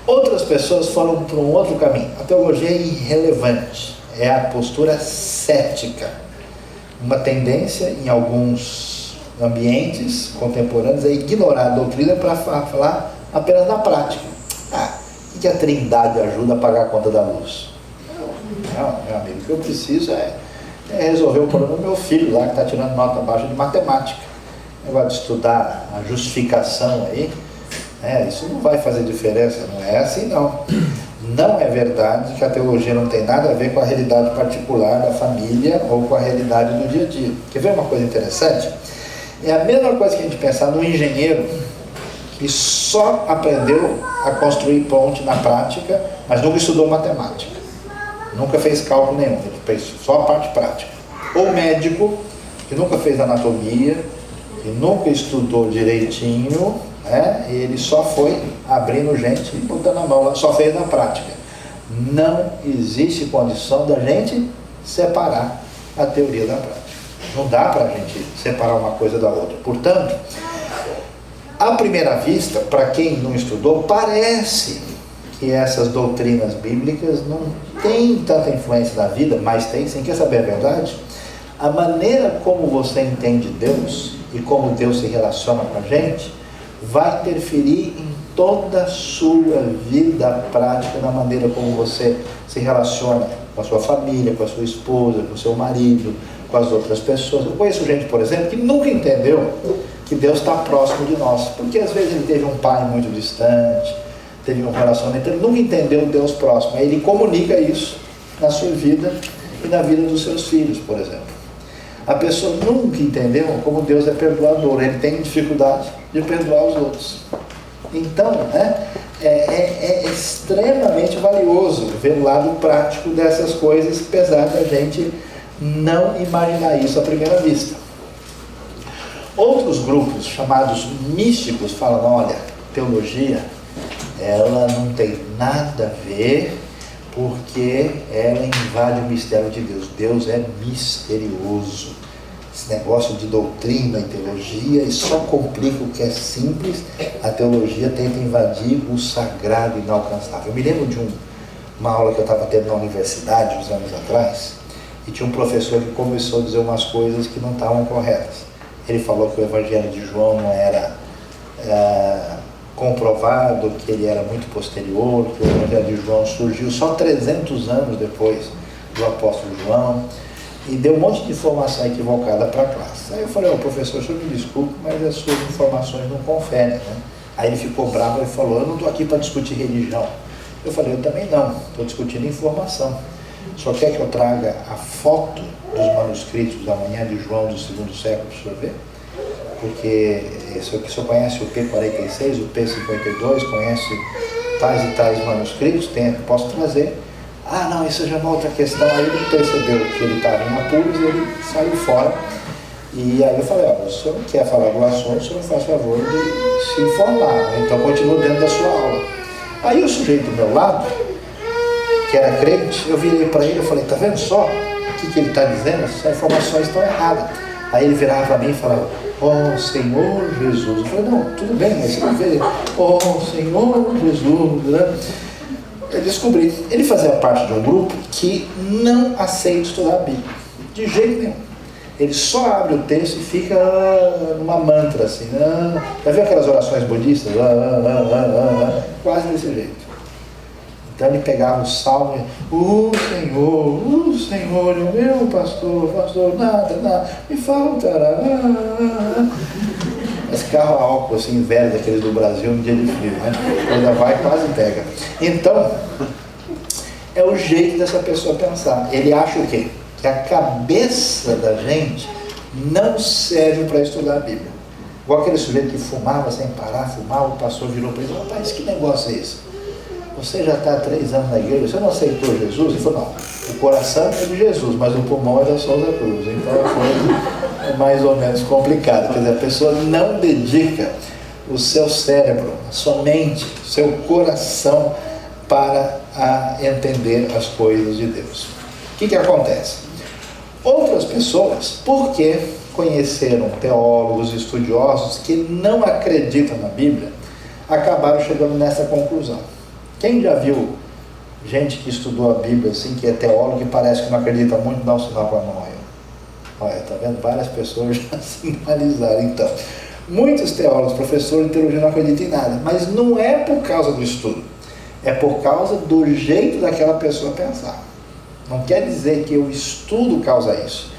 Outras pessoas foram para um outro caminho. A teologia é irrelevante, é a postura cética. Uma tendência em alguns ambientes contemporâneos é ignorar a doutrina para falar apenas na prática. O que a Trindade ajuda a pagar a conta da luz? Não, meu amigo, o que eu preciso é resolver o problema do meu filho lá, que está tirando nota baixa de matemática. O negócio de estudar a justificação aí, isso não vai fazer diferença, não é assim não. Não é verdade que a teologia não tem nada a ver com a realidade particular da família ou com a realidade do dia a dia. Quer ver uma coisa interessante? É a mesma coisa que a gente pensar no engenheiro que só aprendeu a construir ponte na prática, mas nunca estudou matemática. Nunca fez cálculo nenhum, ele fez só a parte prática. Ou médico, que nunca fez anatomia, que nunca estudou direitinho, ele só foi abrindo gente e botando a mão lá, só fez na prática. Não existe condição da gente separar a teoria da prática. Não dá para a gente separar uma coisa da outra. Portanto, à primeira vista, para quem não estudou, parece que essas doutrinas bíblicas não têm tanta influência na vida, mas tem sim. Quer saber a verdade? A maneira como você entende Deus e como Deus se relaciona com a gente vai interferir em toda a sua vida prática, na maneira como você se relaciona com a sua família, com a sua esposa, com o seu marido, com as outras pessoas. Eu conheço gente, por exemplo, que nunca entendeu que Deus está próximo de nós, porque às vezes ele teve um pai muito distante, teve um relacionamento, ele nunca entendeu Deus próximo. Aí ele comunica isso na sua vida e na vida dos seus filhos, por exemplo. A pessoa nunca entendeu como Deus é perdoador, ele tem dificuldade de perdoar os outros. Então, é extremamente valioso ver o lado prático dessas coisas, apesar da gente não imaginar isso à primeira vista. Outros grupos, chamados místicos, falam, olha, teologia, ela não tem nada a ver, porque ela invade o mistério de Deus. Deus é misterioso. Esse negócio de doutrina e teologia, e só complica o que é simples. A teologia tenta invadir o sagrado e inalcançável. Eu me lembro de uma aula que eu estava tendo na universidade, uns anos atrás, e tinha um professor que começou a dizer umas coisas que não estavam corretas. Ele falou que o Evangelho de João não era comprovado, que ele era muito posterior, que o Evangelho de João surgiu só 300 anos depois do apóstolo João, e deu um monte de informação equivocada para a classe. Aí eu falei, professor, o senhor me desculpe, mas as suas informações não conferem, né? Aí ele ficou bravo e falou, eu não estou aqui para discutir religião. Eu falei, eu também não, estou discutindo informação. Só quer que eu traga a foto dos manuscritos da Manhã de João do segundo século para o senhor ver? Porque o senhor conhece o P46, o P52, conhece tais e tais manuscritos, posso trazer. Ah, não, isso já é uma outra questão. Aí ele percebeu que ele estava em apuros e ele saiu fora. E aí eu falei, o senhor não quer falar do assunto, o senhor faz favor de se informar, né? Então continua dentro da sua aula. Aí o sujeito do meu lado, que era crente, eu virei para ele e falei, tá vendo só o que ele está dizendo? Essas informações estão erradas. Aí ele virava para mim e falava, Senhor Jesus. Eu falei, não, tudo bem, mas você não vê, Senhor Jesus, né? Eu descobri, ele fazia parte de um grupo que não aceita estudar a Bíblia, de jeito nenhum. Ele só abre o texto e fica numa mantra assim, já viu aquelas orações budistas? Quase desse jeito. Então ele pegava o salmo e, o Senhor é o meu pastor, nada me faltará. Esse carro a álcool assim, velho, daqueles do Brasil, no dia de frio, né? Quando vai, quase pega. Então, é o jeito dessa pessoa pensar. Ele acha o quê? Que a cabeça da gente não serve para estudar a Bíblia. Igual aquele sujeito que fumava sem parar, o pastor virou para ele, rapaz, que negócio é esse? Você já está há 3 anos na igreja, você não aceitou Jesus? Ele falou, não, o coração é de Jesus, mas o pulmão é da Souza Cruz. Então a coisa é mais ou menos complicada. Quer dizer, a pessoa não dedica o seu cérebro, a sua mente, o seu coração para entender as coisas de Deus. O que acontece? Outras pessoas, porque conheceram teólogos, estudiosos que não acreditam na Bíblia, acabaram chegando nessa conclusão. Quem já viu gente que estudou a Bíblia, assim, que é teólogo e parece que não acredita muito, dá um sinal com a mão aí. Olha, tá vendo? Várias pessoas já sinalizaram. Então, muitos teólogos, professores de teologia não acreditam em nada, mas não é por causa do estudo, é por causa do jeito daquela pessoa pensar. Não quer dizer que o estudo causa isso.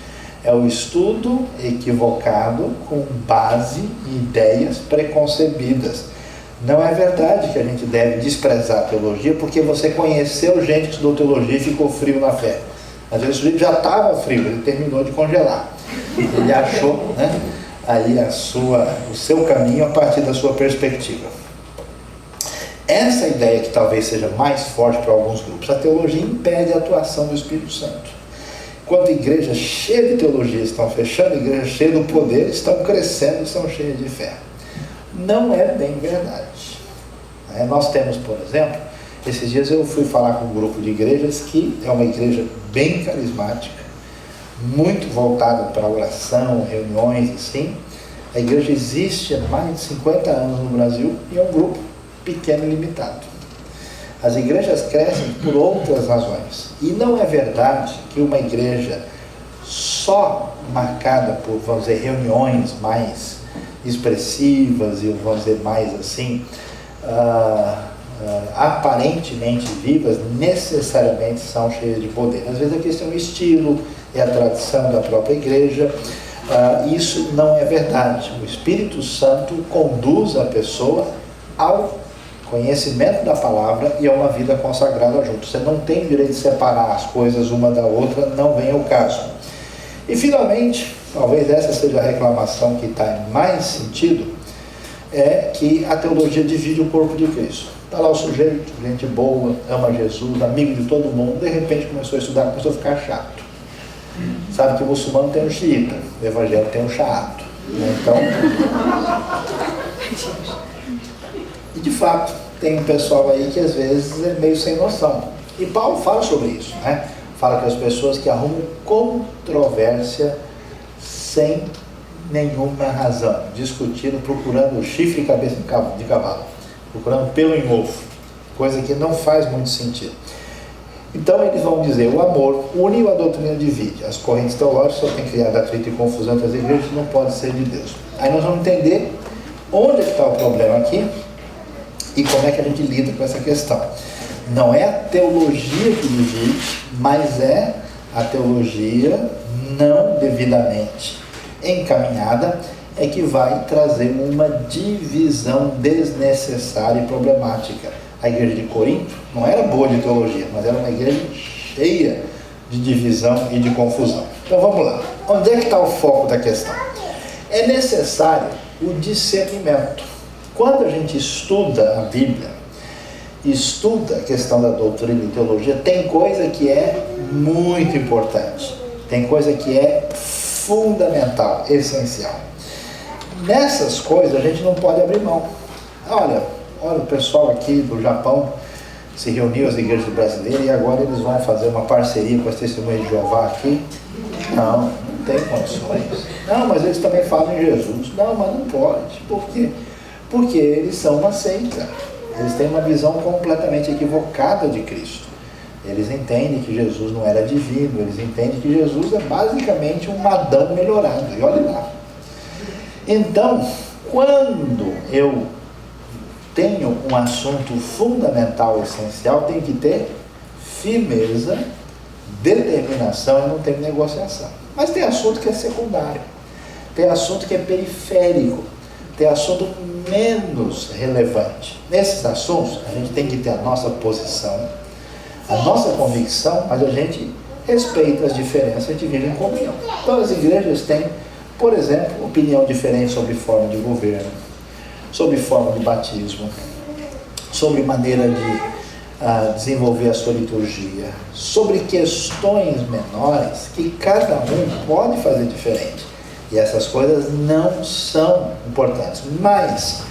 É o estudo equivocado com base em ideias preconcebidas. Não é verdade que a gente deve desprezar a teologia porque você conheceu gente que estudou teologia e ficou frio na fé. Às vezes o sujeito já estava frio, ele terminou de congelar. Ele achou, né, aí o seu caminho a partir da sua perspectiva. Essa ideia que talvez seja mais forte para alguns grupos, a teologia impede a atuação do Espírito Santo. Quando igrejas cheias de teologia estão fechando, igrejas cheias do poder estão crescendo e estão cheias de fé. Não é bem verdade. Nós temos, por exemplo, esses dias eu fui falar com um grupo de igrejas que é uma igreja bem carismática, muito voltada para oração, reuniões, assim. A igreja existe há mais de 50 anos no Brasil e é um grupo pequeno e limitado. As igrejas crescem por outras razões. E não é verdade que uma igreja só marcada por, vamos dizer, reuniões mais expressivas e, vamos dizer, mais assim, aparentemente vivas, necessariamente são cheias de poder. Às vezes a questão é o estilo, é a tradição da própria igreja. Isso não é verdade. O Espírito Santo conduz a pessoa ao conhecimento da palavra e a uma vida consagrada junto. Você não tem direito de separar as coisas uma da outra, não vem ao caso. E finalmente, talvez essa seja a reclamação que está em mais sentido, é que a teologia divide o corpo de Cristo. Está lá o sujeito, gente boa, ama Jesus, amigo de todo mundo, de repente começou a estudar, começou a ficar chato. Sabe que o muçulmano tem um xiita, o evangelho tem um chato. Então, e de fato, tem um pessoal aí que às vezes é meio sem noção. E Paulo fala sobre isso, né? Fala que as pessoas que arrumam controvérsia sem nenhuma razão, discutindo, procurando o chifre e cabeça de cavalo, procurando pelo em ovo, coisa que não faz muito sentido. Então eles vão dizer, o amor une e a doutrina divide. As correntes teológicas só têm criado atrito e confusão entre as igrejas, não pode ser de Deus. Aí nós vamos entender onde está o problema aqui e como é que a gente lida com essa questão. Não é a teologia que divide, mas é a teologia não devidamente encaminhada é que vai trazer uma divisão desnecessária e problemática. A igreja de Corinto não era boa de teologia, mas era uma igreja cheia de divisão e de confusão. Então vamos lá. Onde é que está o foco da questão? É necessário o discernimento. Quando a gente estuda a Bíblia, estuda a questão da doutrina e teologia, tem coisa que é muito importante, tem coisa que é fundamental, essencial. Nessas coisas a gente não pode abrir mão. Olha, o pessoal aqui do Japão se reuniu, as igrejas brasileiras, e agora eles vão fazer uma parceria com as Testemunhas de Jeová aqui. Não tem condições. Não, mas eles também falam em Jesus. Não, mas não pode. Por quê? Porque eles são uma seita. Eles têm uma visão completamente equivocada de Cristo. Eles entendem que Jesus não era divino, eles entendem que Jesus é basicamente um Adão melhorado. E olha lá. Então, quando eu tenho um assunto fundamental, essencial, tem que ter firmeza, determinação e não tem negociação. Mas tem assunto que é secundário, tem assunto que é periférico, tem assunto menos relevante. Nesses assuntos, a gente tem que ter a nossa posição, a nossa convicção, mas a gente respeita as diferenças, a gente vive em comunhão. Então as igrejas têm, por exemplo, opinião diferente sobre forma de governo, sobre forma de batismo, sobre maneira de desenvolver a sua liturgia, sobre questões menores que cada um pode fazer diferente. E essas coisas não são importantes. Mas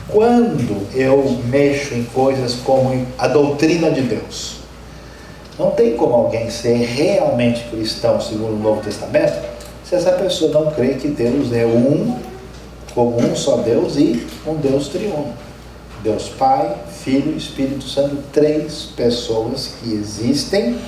Quando eu mexo em coisas como a doutrina de Deus, não tem como alguém ser realmente cristão segundo o Novo Testamento se essa pessoa não crê que Deus é um, como um só Deus e um Deus triuno. Deus Pai, Filho e Espírito Santo, 3 pessoas que existem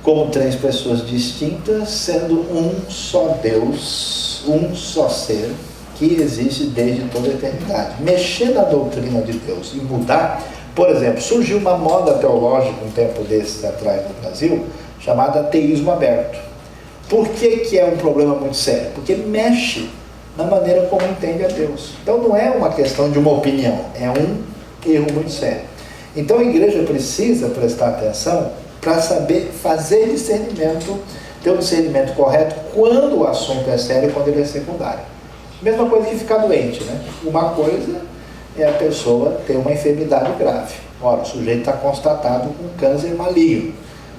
como 3 pessoas distintas, sendo um só Deus, um só ser, que existe desde toda a eternidade. Mexer na doutrina de Deus e mudar, por exemplo, surgiu uma moda teológica um tempo desses atrás no Brasil, chamada ateísmo aberto. Por que é um problema muito sério? Porque mexe na maneira como entende a Deus. Então não é uma questão de uma opinião, é um erro muito sério. Então a igreja precisa prestar atenção para saber fazer discernimento, ter um discernimento correto quando o assunto é sério e quando ele é secundário. Mesma coisa que ficar doente, né? Uma coisa é a pessoa ter uma enfermidade grave. Ora, o sujeito está constatado com câncer maligno.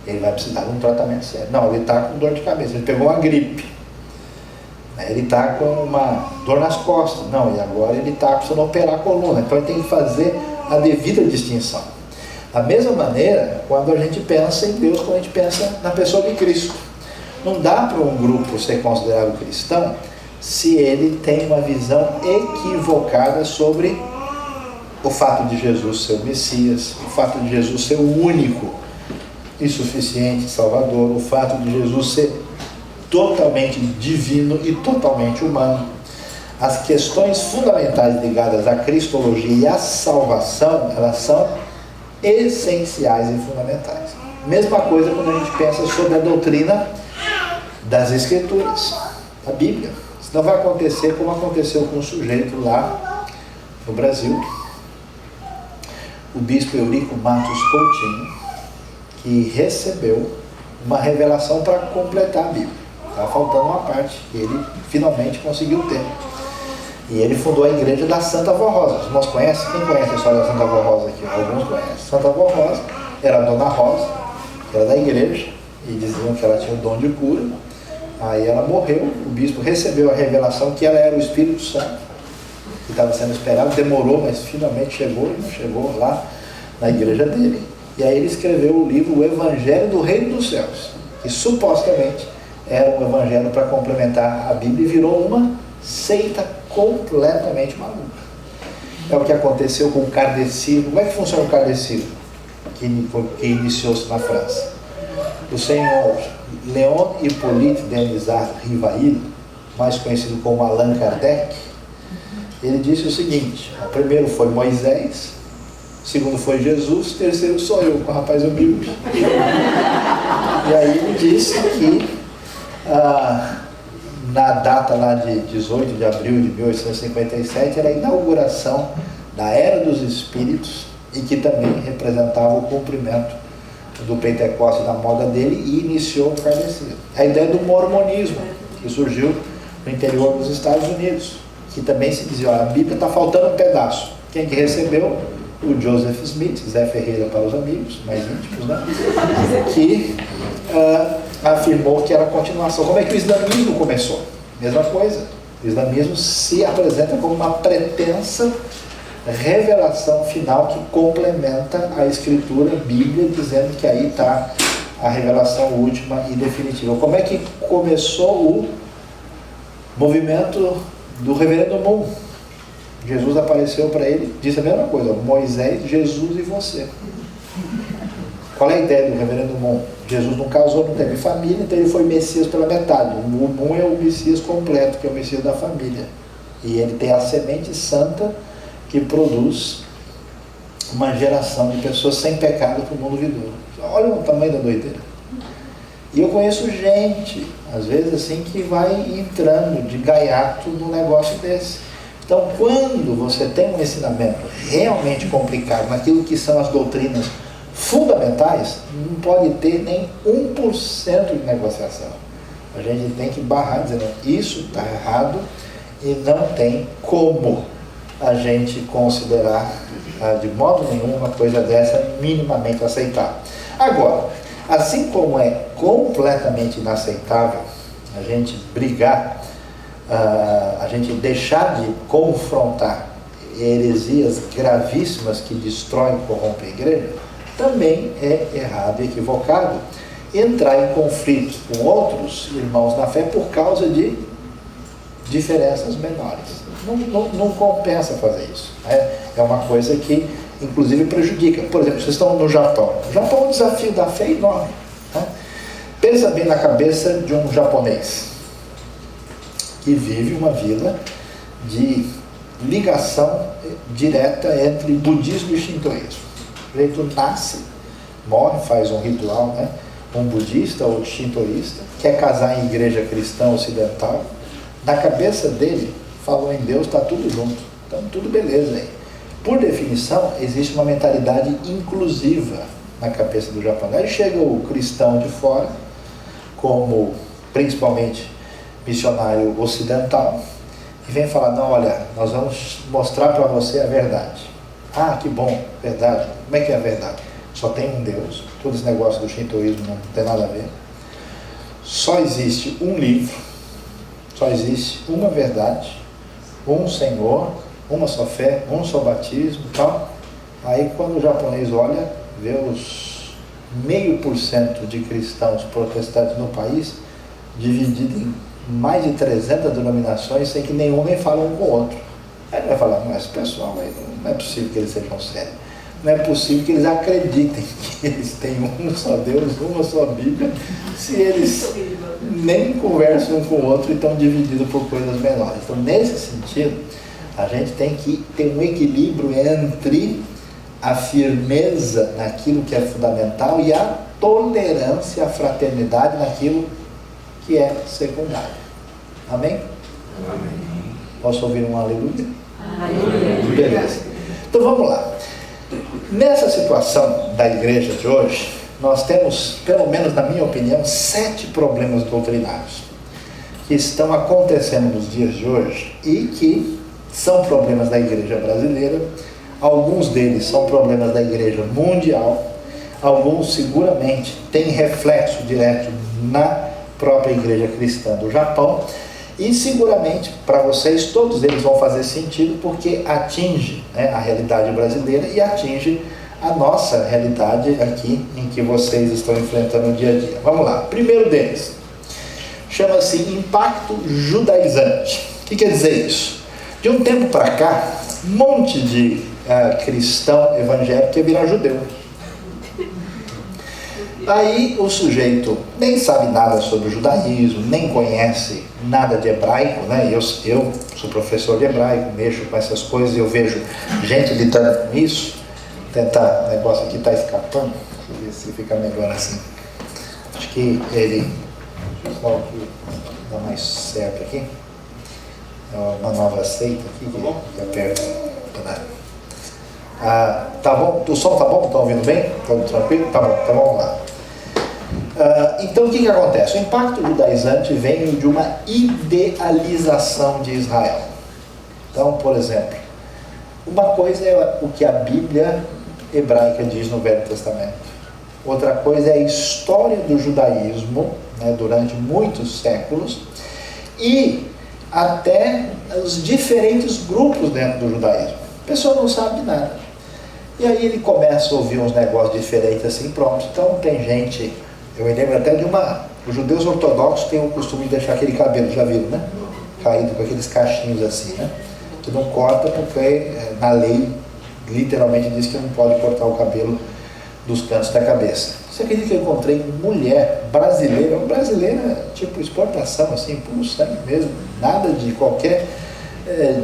Ele vai precisar de um tratamento sério. Não, ele está com dor de cabeça, ele pegou uma gripe. Ele está com uma dor nas costas. Não, e agora ele está precisando operar a coluna. Então ele tem que fazer a devida distinção. Da mesma maneira, quando a gente pensa em Deus, quando a gente pensa na pessoa de Cristo. Não dá para um grupo ser considerado cristão se ele tem uma visão equivocada sobre o fato de Jesus ser o Messias, o fato de Jesus ser o único e suficiente Salvador, o fato de Jesus ser totalmente divino e totalmente humano. As questões fundamentais ligadas à cristologia e à salvação, elas são essenciais e fundamentais. Mesma coisa quando a gente pensa sobre a doutrina das Escrituras, a Bíblia. Isso não vai acontecer como aconteceu com um sujeito lá no Brasil, o bispo Eurico Matos Coutinho, que recebeu uma revelação para completar a Bíblia. Estava faltando uma parte que ele finalmente conseguiu ter. E ele fundou a igreja da Santa Vó Rosa. Os irmãos conhecem? Quem conhece a história da Santa Vó Rosa aqui? Alguns conhecem. Santa Vó Rosa era a Dona Rosa, que era da igreja, e diziam que ela tinha o dom de cura. Aí ela morreu, o bispo recebeu a revelação que ela era o Espírito Santo, que estava sendo esperado, demorou, mas finalmente chegou, e não chegou lá na igreja dele. E aí ele escreveu o livro O Evangelho do Reino dos Céus, que supostamente era um evangelho para complementar a Bíblia, e virou uma seita completamente maluca. É o que aconteceu com o kardecismo. Como é que funciona o kardecismo? Que iniciou-se na França. O senhor Léon Hippolyte Denisard Rivail, mais conhecido como Allan Kardec, ele disse o seguinte: o primeiro foi Moisés, o segundo foi Jesus, o terceiro sou eu, com o rapaz humilde. E aí ele disse que na data lá de 18 de abril de 1857 era a inauguração da Era dos Espíritos, e que também representava o cumprimento do Pentecostes na moda dele, e iniciou o kardecismo. A ideia do mormonismo, que surgiu no interior dos Estados Unidos, que também se dizia: a Bíblia está faltando um pedaço. Quem que recebeu? O Joseph Smith, Zé Ferreira para os amigos mais íntimos, né? Que afirmou que era a continuação. Como é que o islamismo começou? Mesma coisa. O islamismo se apresenta como uma pretensa revelação final que complementa a escritura, a Bíblia, dizendo que aí está a revelação última e definitiva. Como é que começou o movimento do Reverendo Moon? Jesus apareceu para ele, disse a mesma coisa: Moisés, Jesus e você. Qual é a ideia do Reverendo Moon? Jesus não casou, não teve família, então ele foi Messias pela metade. O Moon é o Messias completo, que é o Messias da família. E ele tem a semente santa que produz uma geração de pessoas sem pecado para o mundo vindouro. Olha o tamanho da doideira. E eu conheço gente, às vezes assim, que vai entrando de gaiato num negócio desse. Então, quando você tem um ensinamento realmente complicado naquilo que são as doutrinas fundamentais, não pode ter nem 1% de negociação. A gente tem que barrar dizendo: isso está errado, e não tem como a gente considerar de modo nenhum uma coisa dessa minimamente aceitável. Agora, assim como é completamente inaceitável a gente brigar, a gente deixar de confrontar heresias gravíssimas que destroem e corrompem a igreja, também é errado e equivocado entrar em conflito com outros irmãos na fé por causa de diferenças menores. Não compensa fazer isso, né? É uma coisa que inclusive prejudica. Por exemplo, vocês estão no Japão. O Japão é um desafio da fé enorme, né? Pensa bem na cabeça de um japonês que vive uma vida de ligação direta entre budismo e shintoísmo. O jeito nasce, morre, faz um ritual, né? Um budista ou shintoísta, quer casar em igreja cristã ocidental, na cabeça dele, falou em Deus, está tudo junto, então tudo beleza aí. Por definição, existe uma mentalidade inclusiva na cabeça do japonês. Aí chega o cristão de fora, como principalmente missionário ocidental, e vem falar, não, olha, nós vamos mostrar para você a verdade. Ah, que bom, verdade. Como é que é a verdade? Só tem um Deus, todo esse negócio do shintoísmo não tem nada a ver. Só existe um livro, só existe uma verdade, um Senhor, uma só fé, um só batismo e tal. Aí quando o japonês olha, vê os 0,5% de cristãos protestantes no país, dividido em mais de 300 denominações, sem que nenhum nem fala um com o outro. Aí ele vai falar, mas pessoal, não é possível que eles sejam sérios. Não é possível que eles acreditem que eles têm um só Deus, uma só Bíblia, se eles nem conversam um com o outro e estão divididos por coisas menores. Então, nesse sentido, a gente tem que ter um equilíbrio entre a firmeza naquilo que é fundamental e a tolerância, a fraternidade naquilo que é secundário. Amém? Amém. Posso ouvir um aleluia? Aleluia. Beleza. Então vamos lá. Nessa situação da igreja de hoje, nós temos, pelo menos na minha opinião, 7 problemas doutrinários que estão acontecendo nos dias de hoje e que são problemas da igreja brasileira. Alguns deles são problemas da igreja mundial, alguns seguramente têm reflexo direto na própria igreja cristã do Japão, e seguramente para vocês todos eles vão fazer sentido porque atinge, né, a realidade brasileira e atinge a nossa realidade aqui em que vocês estão enfrentando no dia a dia. Vamos lá, primeiro deles chama-se impacto judaizante. O que quer dizer isso? De um tempo para cá, um monte de cristão evangélico quer virar judeu. Aí o sujeito nem sabe nada sobre o judaísmo, nem conhece nada de hebraico, né? Eu sou professor de hebraico, mexo com essas coisas, eu vejo gente lidando com isso. Tentar, o negócio aqui está escapando, deixa eu ver se fica melhor assim. Acho que ele, deixa eu só aqui, dar mais certo aqui. É uma nova seita aqui que aperta. Tá bom? O som tá bom? Estão ouvindo bem? Estão tranquilo? Tá bom, então vamos lá. Então o que acontece? O impacto judaizante vem de uma idealização de Israel. Então, por exemplo, uma coisa é o que a Bíblia hebraica diz no Velho Testamento. Outra coisa é a história do judaísmo, né, durante muitos séculos, e até os diferentes grupos dentro do judaísmo. A pessoa não sabe de nada. E aí ele começa a ouvir uns negócios diferentes assim, pronto. Então tem gente, eu me lembro até de os judeus ortodoxos têm o costume de deixar aquele cabelo, já viram, né? Caído com aqueles cachinhos assim, né? Que não corta porque na lei literalmente diz que não pode cortar o cabelo dos cantos da cabeça. Você acredita que eu encontrei mulher brasileira tipo exportação, assim, puro sangue mesmo, nada de qualquer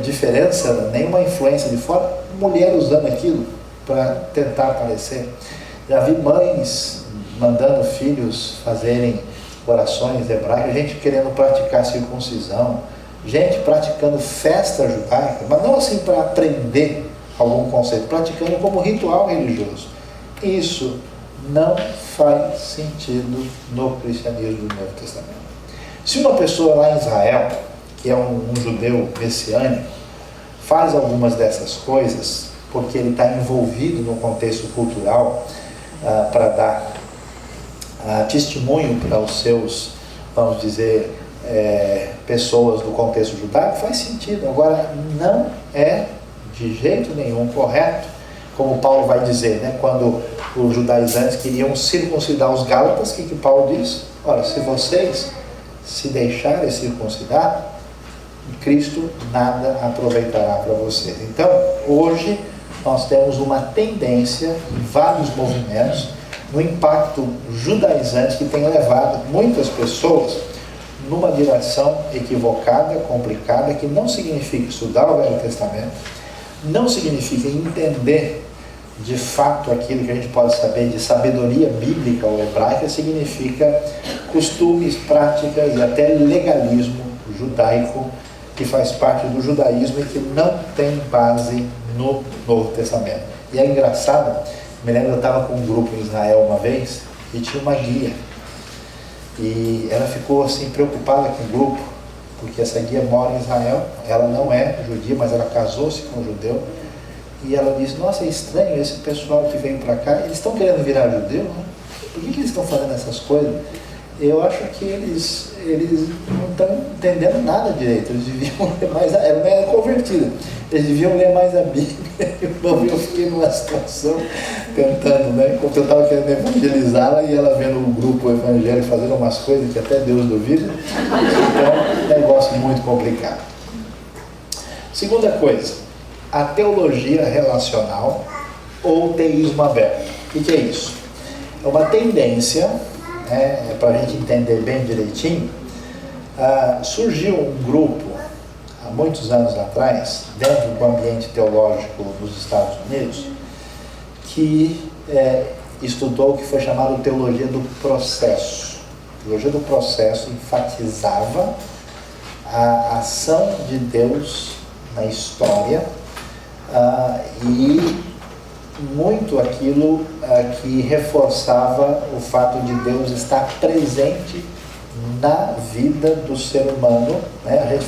diferença, nenhuma influência de fora, mulher usando aquilo para tentar aparecer. Já vi mães mandando filhos fazerem orações hebraicas, gente querendo praticar circuncisão, gente praticando festa judaica, mas não assim para aprender algum conceito, praticando como ritual religioso. Isso não faz sentido no cristianismo do Novo Testamento. Se uma pessoa lá em Israel, que é um judeu messiânico, faz algumas dessas coisas, porque ele está envolvido no contexto cultural para dar testemunho para os seus, vamos dizer, pessoas do contexto judaico, faz sentido. Agora, não é de jeito nenhum correto, como Paulo vai dizer, né? Quando os judaizantes queriam circuncidar os gálatas, o que Paulo diz? Ora, se vocês se deixarem circuncidar, Cristo nada aproveitará para vocês. Então, hoje, nós temos uma tendência em vários movimentos, no impacto judaizante que tem levado muitas pessoas numa direção equivocada, complicada, que não significa estudar o Velho Testamento, não significa entender de fato aquilo que a gente pode saber de sabedoria bíblica ou hebraica, significa costumes, práticas e até legalismo judaico, que faz parte do judaísmo e que não tem base no Novo Testamento. E é engraçado, me lembro, eu estava com um grupo em Israel uma vez e tinha uma guia. E ela ficou assim preocupada com o grupo, porque essa guia mora em Israel, ela não é judia, mas ela casou-se com um judeu. E ela disse, nossa, é estranho esse pessoal que vem para cá, eles estão querendo virar judeu, né? Por que eles estão fazendo essas coisas? Eu acho que eles não estão entendendo nada direito, eles deviam ler mais, ela não era convertida, eles deviam ler mais a Bíblia. Eu fiquei numa situação tentando, né? Enquanto eu estava querendo evangelizá-la e ela vendo o grupo evangélico fazendo umas coisas que até Deus duvida. Então, é um negócio muito complicado. Segunda coisa, a teologia relacional ou teísmo aberto. O que é isso? É uma tendência, para a gente entender bem direitinho, surgiu um grupo há muitos anos atrás, dentro do ambiente teológico dos Estados Unidos, que estudou o que foi chamado teologia do processo. A teologia do processo enfatizava a ação de Deus na história e muito aquilo que reforçava o fato de Deus estar presente na vida do ser humano, né? A gente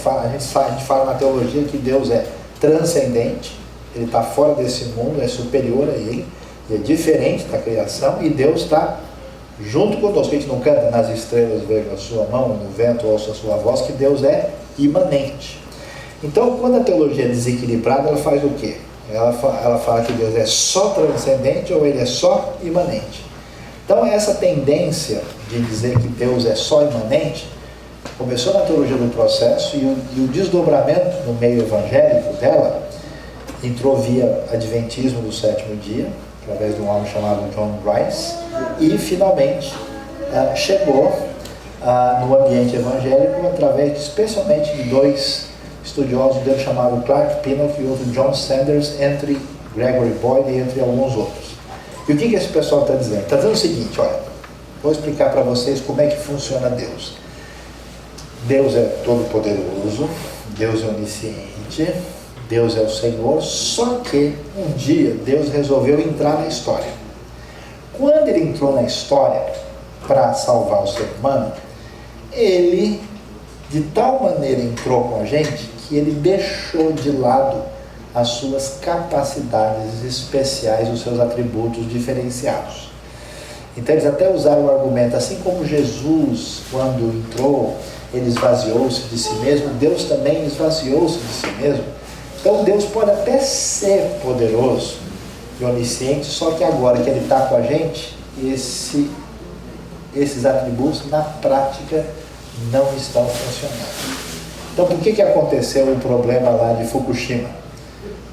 fala na teologia que Deus é transcendente, Ele está fora desse mundo, é superior a Ele, é diferente da criação, e Deus está junto conosco. A gente não canta nas estrelas, vejo a sua mão, no vento ouço a sua voz, que Deus é imanente. Então, quando a teologia é desequilibrada, ela faz o quê? Ela fala que Deus é só transcendente ou Ele é só imanente. Então, essa tendência de dizer que Deus é só imanente começou na teologia do processo, e o desdobramento no meio evangélico dela entrou via adventismo do sétimo dia, através de um homem chamado John Rice, e finalmente chegou no ambiente evangélico através especialmente de dois estudiosos dele, chamado Clark Pinnock e outro John Sanders, entre Gregory Boyd e entre alguns outros. E o que esse pessoal está dizendo? Está dizendo o seguinte, olha, vou explicar para vocês como é que funciona Deus. Deus é todo-poderoso, Deus é onisciente, Deus é o Senhor, só que um dia Deus resolveu entrar na história. Quando Ele entrou na história para salvar o ser humano, Ele de tal maneira entrou com a gente que Ele deixou de lado as suas capacidades especiais, os seus atributos diferenciados. Então eles até usaram o argumento, assim como Jesus, quando entrou, Ele esvaziou-se de si mesmo, Deus também esvaziou-se de si mesmo. Então Deus pode até ser poderoso e onisciente, só que agora que Ele está com a gente, esses atributos na prática não estão funcionando. Então por que aconteceu o problema lá de Fukushima?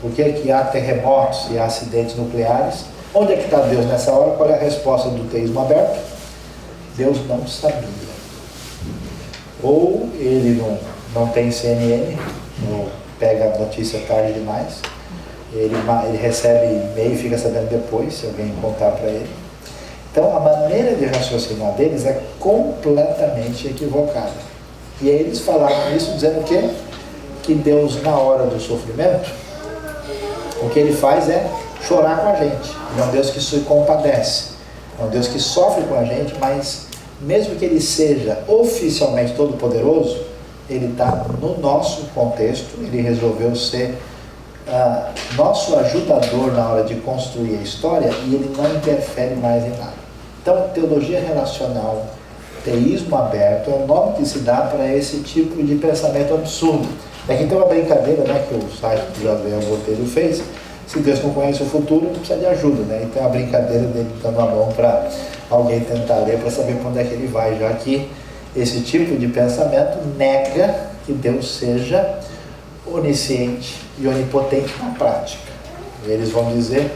Por que há terremotos e há acidentes nucleares? Onde é que está Deus nessa hora? Qual é a resposta do teísmo aberto? Deus não sabia. Ou Ele não tem CNN, ou pega a notícia tarde demais, ele recebe e-mail e fica sabendo depois, se alguém contar para ele. Então a maneira de raciocinar deles é completamente equivocada. E aí eles falaram isso dizendo que Deus, na hora do sofrimento, o que Ele faz é chorar com a gente. Ele é um Deus que se compadece, é um Deus que sofre com a gente, mas mesmo que Ele seja oficialmente todo-poderoso, Ele está no nosso contexto, Ele resolveu ser nosso ajudador na hora de construir a história, e Ele não interfere mais em nada. Então, teologia relacional, teísmo aberto, é o nome que se dá para esse tipo de pensamento absurdo. Aqui tem uma brincadeira, né, que o site do Gabriel Monteiro fez. Se Deus não conhece o futuro, não precisa de ajuda, né? Então é uma brincadeira dele dando a mão para alguém tentar ler, para saber para onde é que ele vai, já que esse tipo de pensamento nega que Deus seja onisciente e onipotente na prática. Eles vão dizer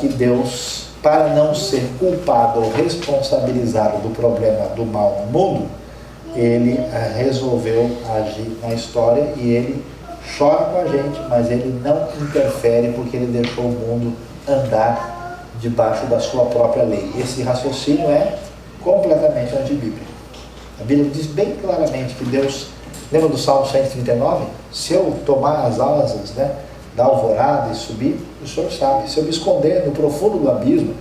que Deus, para não ser culpado ou responsabilizado do problema do mal no mundo, ele resolveu agir na história e ele chora com a gente, mas ele não interfere porque ele deixou o mundo andar debaixo da sua própria lei. Esse raciocínio é completamente antibíblico. A Bíblia diz bem claramente que Deus, lembra do Salmo 139? Se eu tomar as asas, né, da alvorada e subir, o Senhor sabe. Se eu me esconder no profundo do abismo,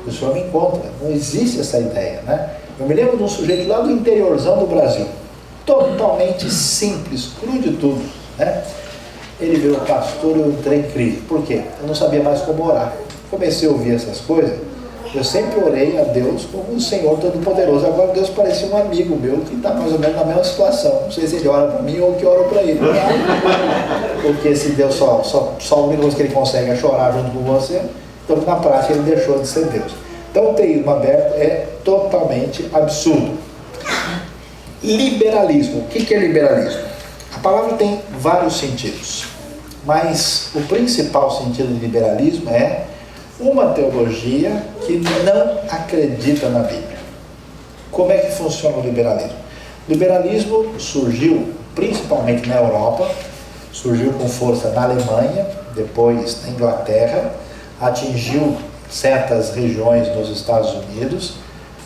o Senhor me encontra. Não existe essa ideia, né? Eu me lembro de um sujeito lá do interiorzão do Brasil, totalmente simples, cru de tudo, né? Ele virou pastor e eu entrei em crise. Por quê? Eu não sabia mais como orar. Comecei a ouvir essas coisas. Eu sempre orei a Deus como o Senhor Todo-Poderoso. Agora Deus parecia um amigo meu que está mais ou menos na mesma situação. Não sei se ele ora para mim ou que ora para ele. Porque se Deus só a única coisa que ele consegue é chorar junto com você, então na prática ele deixou de ser Deus. Então o teísmo aberto é totalmente absurdo. Liberalismo. O que é liberalismo? A palavra tem vários sentidos, mas o principal sentido de liberalismo é uma teologia que não acredita na Bíblia. Como é que funciona o liberalismo? O liberalismo surgiu principalmente na Europa, surgiu com força na Alemanha, depois na Inglaterra, atingiu certas regiões nos Estados Unidos,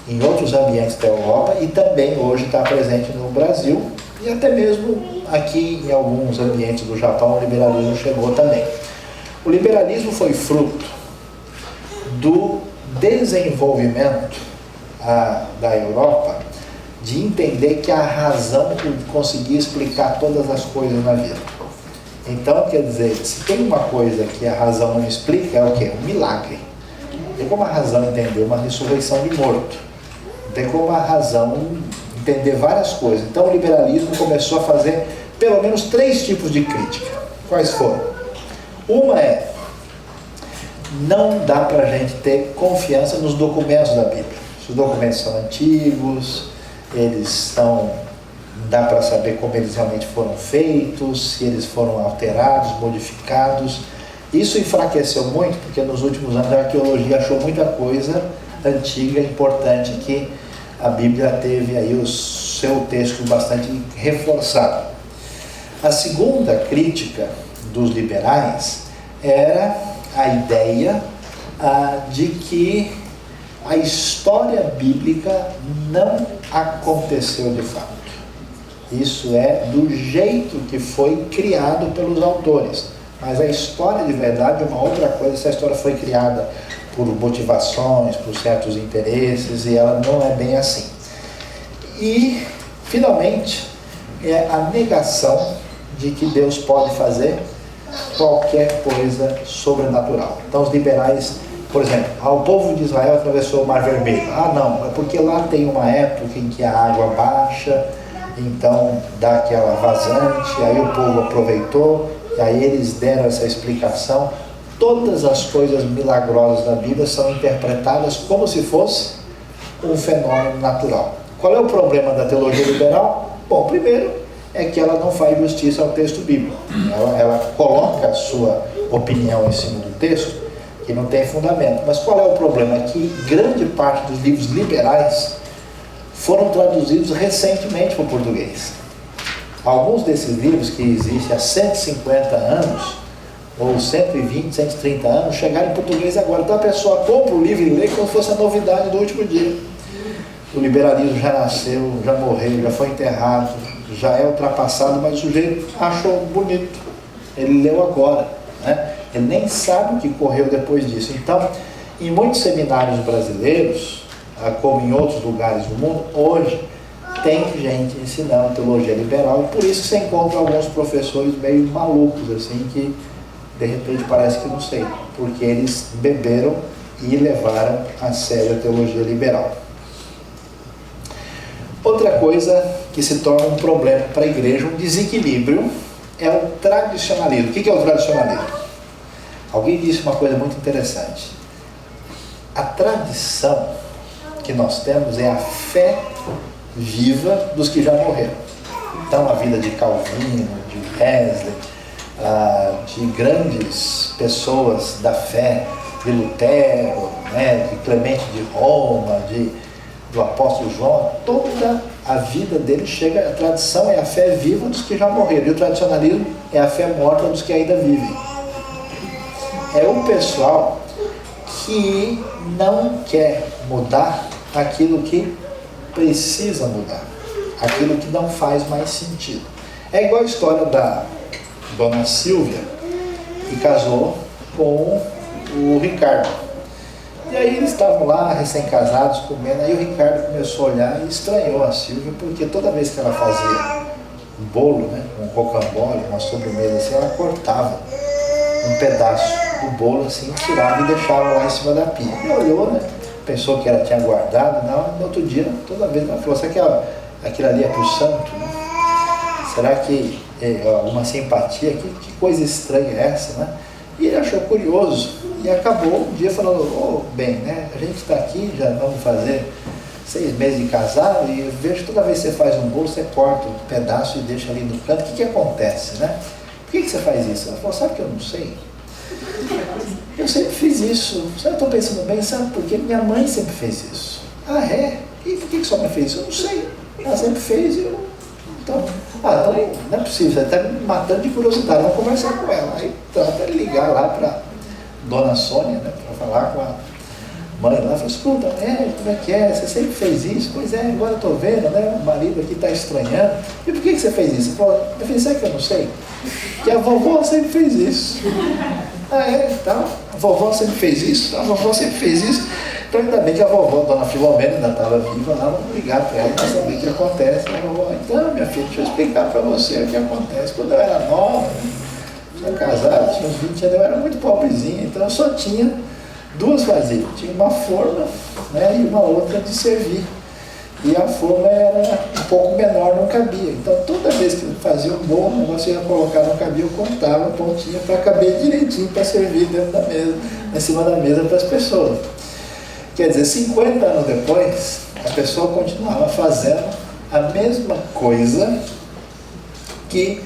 em outros ambientes da Europa e também hoje está presente no Brasil e até mesmo aqui em alguns ambientes do Japão o liberalismo chegou também. O liberalismo foi fruto do desenvolvimento da Europa, de entender que a razão conseguia explicar todas as coisas na vida. Então, quer dizer, se tem uma coisa que a razão não explica, é o quê? Um milagre. Não tem como a razão entender uma ressurreição de morto. Não tem como a razão entender várias coisas. Então, o liberalismo começou a fazer pelo menos 3 tipos de crítica. Quais foram? Uma é: não dá para a gente ter confiança nos documentos da Bíblia. Os documentos são antigos, não dá para saber como eles realmente foram feitos, se eles foram alterados, modificados. Isso enfraqueceu muito, porque nos últimos anos a arqueologia achou muita coisa antiga, importante, que a Bíblia teve aí o seu texto bastante reforçado. A segunda crítica dos liberais era a ideia de que a história bíblica não aconteceu de fato. Isso é do jeito que foi criado pelos autores. Mas a história de verdade é uma outra coisa. Essa história foi criada por motivações, por certos interesses, e ela não é bem assim. E, finalmente, é a negação de que Deus pode fazer qualquer coisa sobrenatural. Então, os liberais, por exemplo, o povo de Israel atravessou o Mar Vermelho. Não, é porque lá tem uma época em que a água baixa, então dá aquela vazante, aí o povo aproveitou, e aí eles deram essa explicação. Todas as coisas milagrosas da Bíblia são interpretadas como se fosse um fenômeno natural. Qual é o problema da teologia liberal? Bom, primeiro é que ela não faz justiça ao texto bíblico. Ela coloca a sua opinião em cima do texto, que não tem fundamento. Mas qual é o problema? É que grande parte dos livros liberais foram traduzidos recentemente para o português. Alguns desses livros que existem há 150 anos, ou 120, 130 anos, chegaram em português agora. Então a pessoa compra o livro e lê como se fosse a novidade do último dia. O liberalismo já nasceu, já morreu, já foi enterrado, já é ultrapassado, mas o sujeito achou bonito. Ele leu agora, né? Ele nem sabe o que correu depois disso. Então, em muitos seminários brasileiros, como em outros lugares do mundo, hoje tem gente ensinando teologia liberal, e por isso você encontra alguns professores meio malucos, assim, que de repente parece que não sei, porque eles beberam e levaram a sério a teologia liberal. Outra coisa que se torna um problema para a igreja, um desequilíbrio, é o tradicionalismo. O que é o tradicionalismo? Alguém disse uma coisa muito interessante. A tradição que nós temos é a fé viva dos que já morreram. Então a vida de Calvino, de Wesley, de grandes pessoas da fé, de Lutero, né, de Clemente de Roma, do apóstolo João, toda a vida dele chega, a tradição é a fé viva dos que já morreram, e o tradicionalismo é a fé morta dos que ainda vivem. É o pessoal que não quer mudar aquilo que precisa mudar, aquilo que não faz mais sentido. É igual a história da Dona Silvia, que casou com o Ricardo. E aí eles estavam lá, recém-casados, comendo, aí o Ricardo começou a olhar e estranhou a Silvia, porque toda vez que ela fazia um bolo, né, um rocambole, uma sobremesa assim, ela cortava um pedaço do bolo assim, tirava e deixava lá em cima da pia. E olhou, né, pensou que ela tinha guardado, não, no outro dia, toda vez ela falou, será que aquilo ali é para o santo? Né? Será que é alguma simpatia? Que coisa estranha é essa, né? E ele achou curioso e acabou um dia falando, bem, né, a gente está aqui, já vamos fazer 6 meses de casado e eu vejo que toda vez que você faz um bolo, você corta um pedaço e deixa ali no canto, o que acontece, né? Por que você faz isso? Ela falou, sabe que eu não sei? Eu sempre fiz isso. Eu estou pensando bem, sabe por quê? Minha mãe sempre fez isso. Ah, é? E por que sua mãe fez isso? Eu não sei. Ela sempre fez e eu... Então, não é possível, você está me matando de curiosidade, vamos conversar com ela. Aí trata de ligar lá para Dona Sônia, né, para falar com a mãe lá, falou, escuta, como é que é? Você sempre fez isso? Pois é, agora eu estou vendo, né? O marido aqui está estranhando. E por que você fez isso? Ele falou, eu fiz, sabe que eu não sei? Que a vovó sempre fez isso. Ah, é? Então, a vovó sempre fez isso? A vovó sempre fez isso. Então, ainda bem que a vovó, Dona Filomena, ainda estava viva lá, vamos ligar para ela para saber o que acontece. A vovó, então, minha filha, deixa eu explicar para você o que acontece. Quando eu era nova, tinha casado, tinha uns 20 anos, eu era muito pobrezinha, então eu só tinha 2 vasilhas. Tinha uma forma, né, e uma outra de servir. E a forma era um pouco menor, não cabia. Então, toda vez que eu fazia um bolo, o negócio ia colocar, não cabia, eu cortava a pontinha para caber direitinho para servir dentro da mesa, em cima da mesa para as pessoas. Quer dizer, 50 anos depois, a pessoa continuava fazendo a mesma coisa que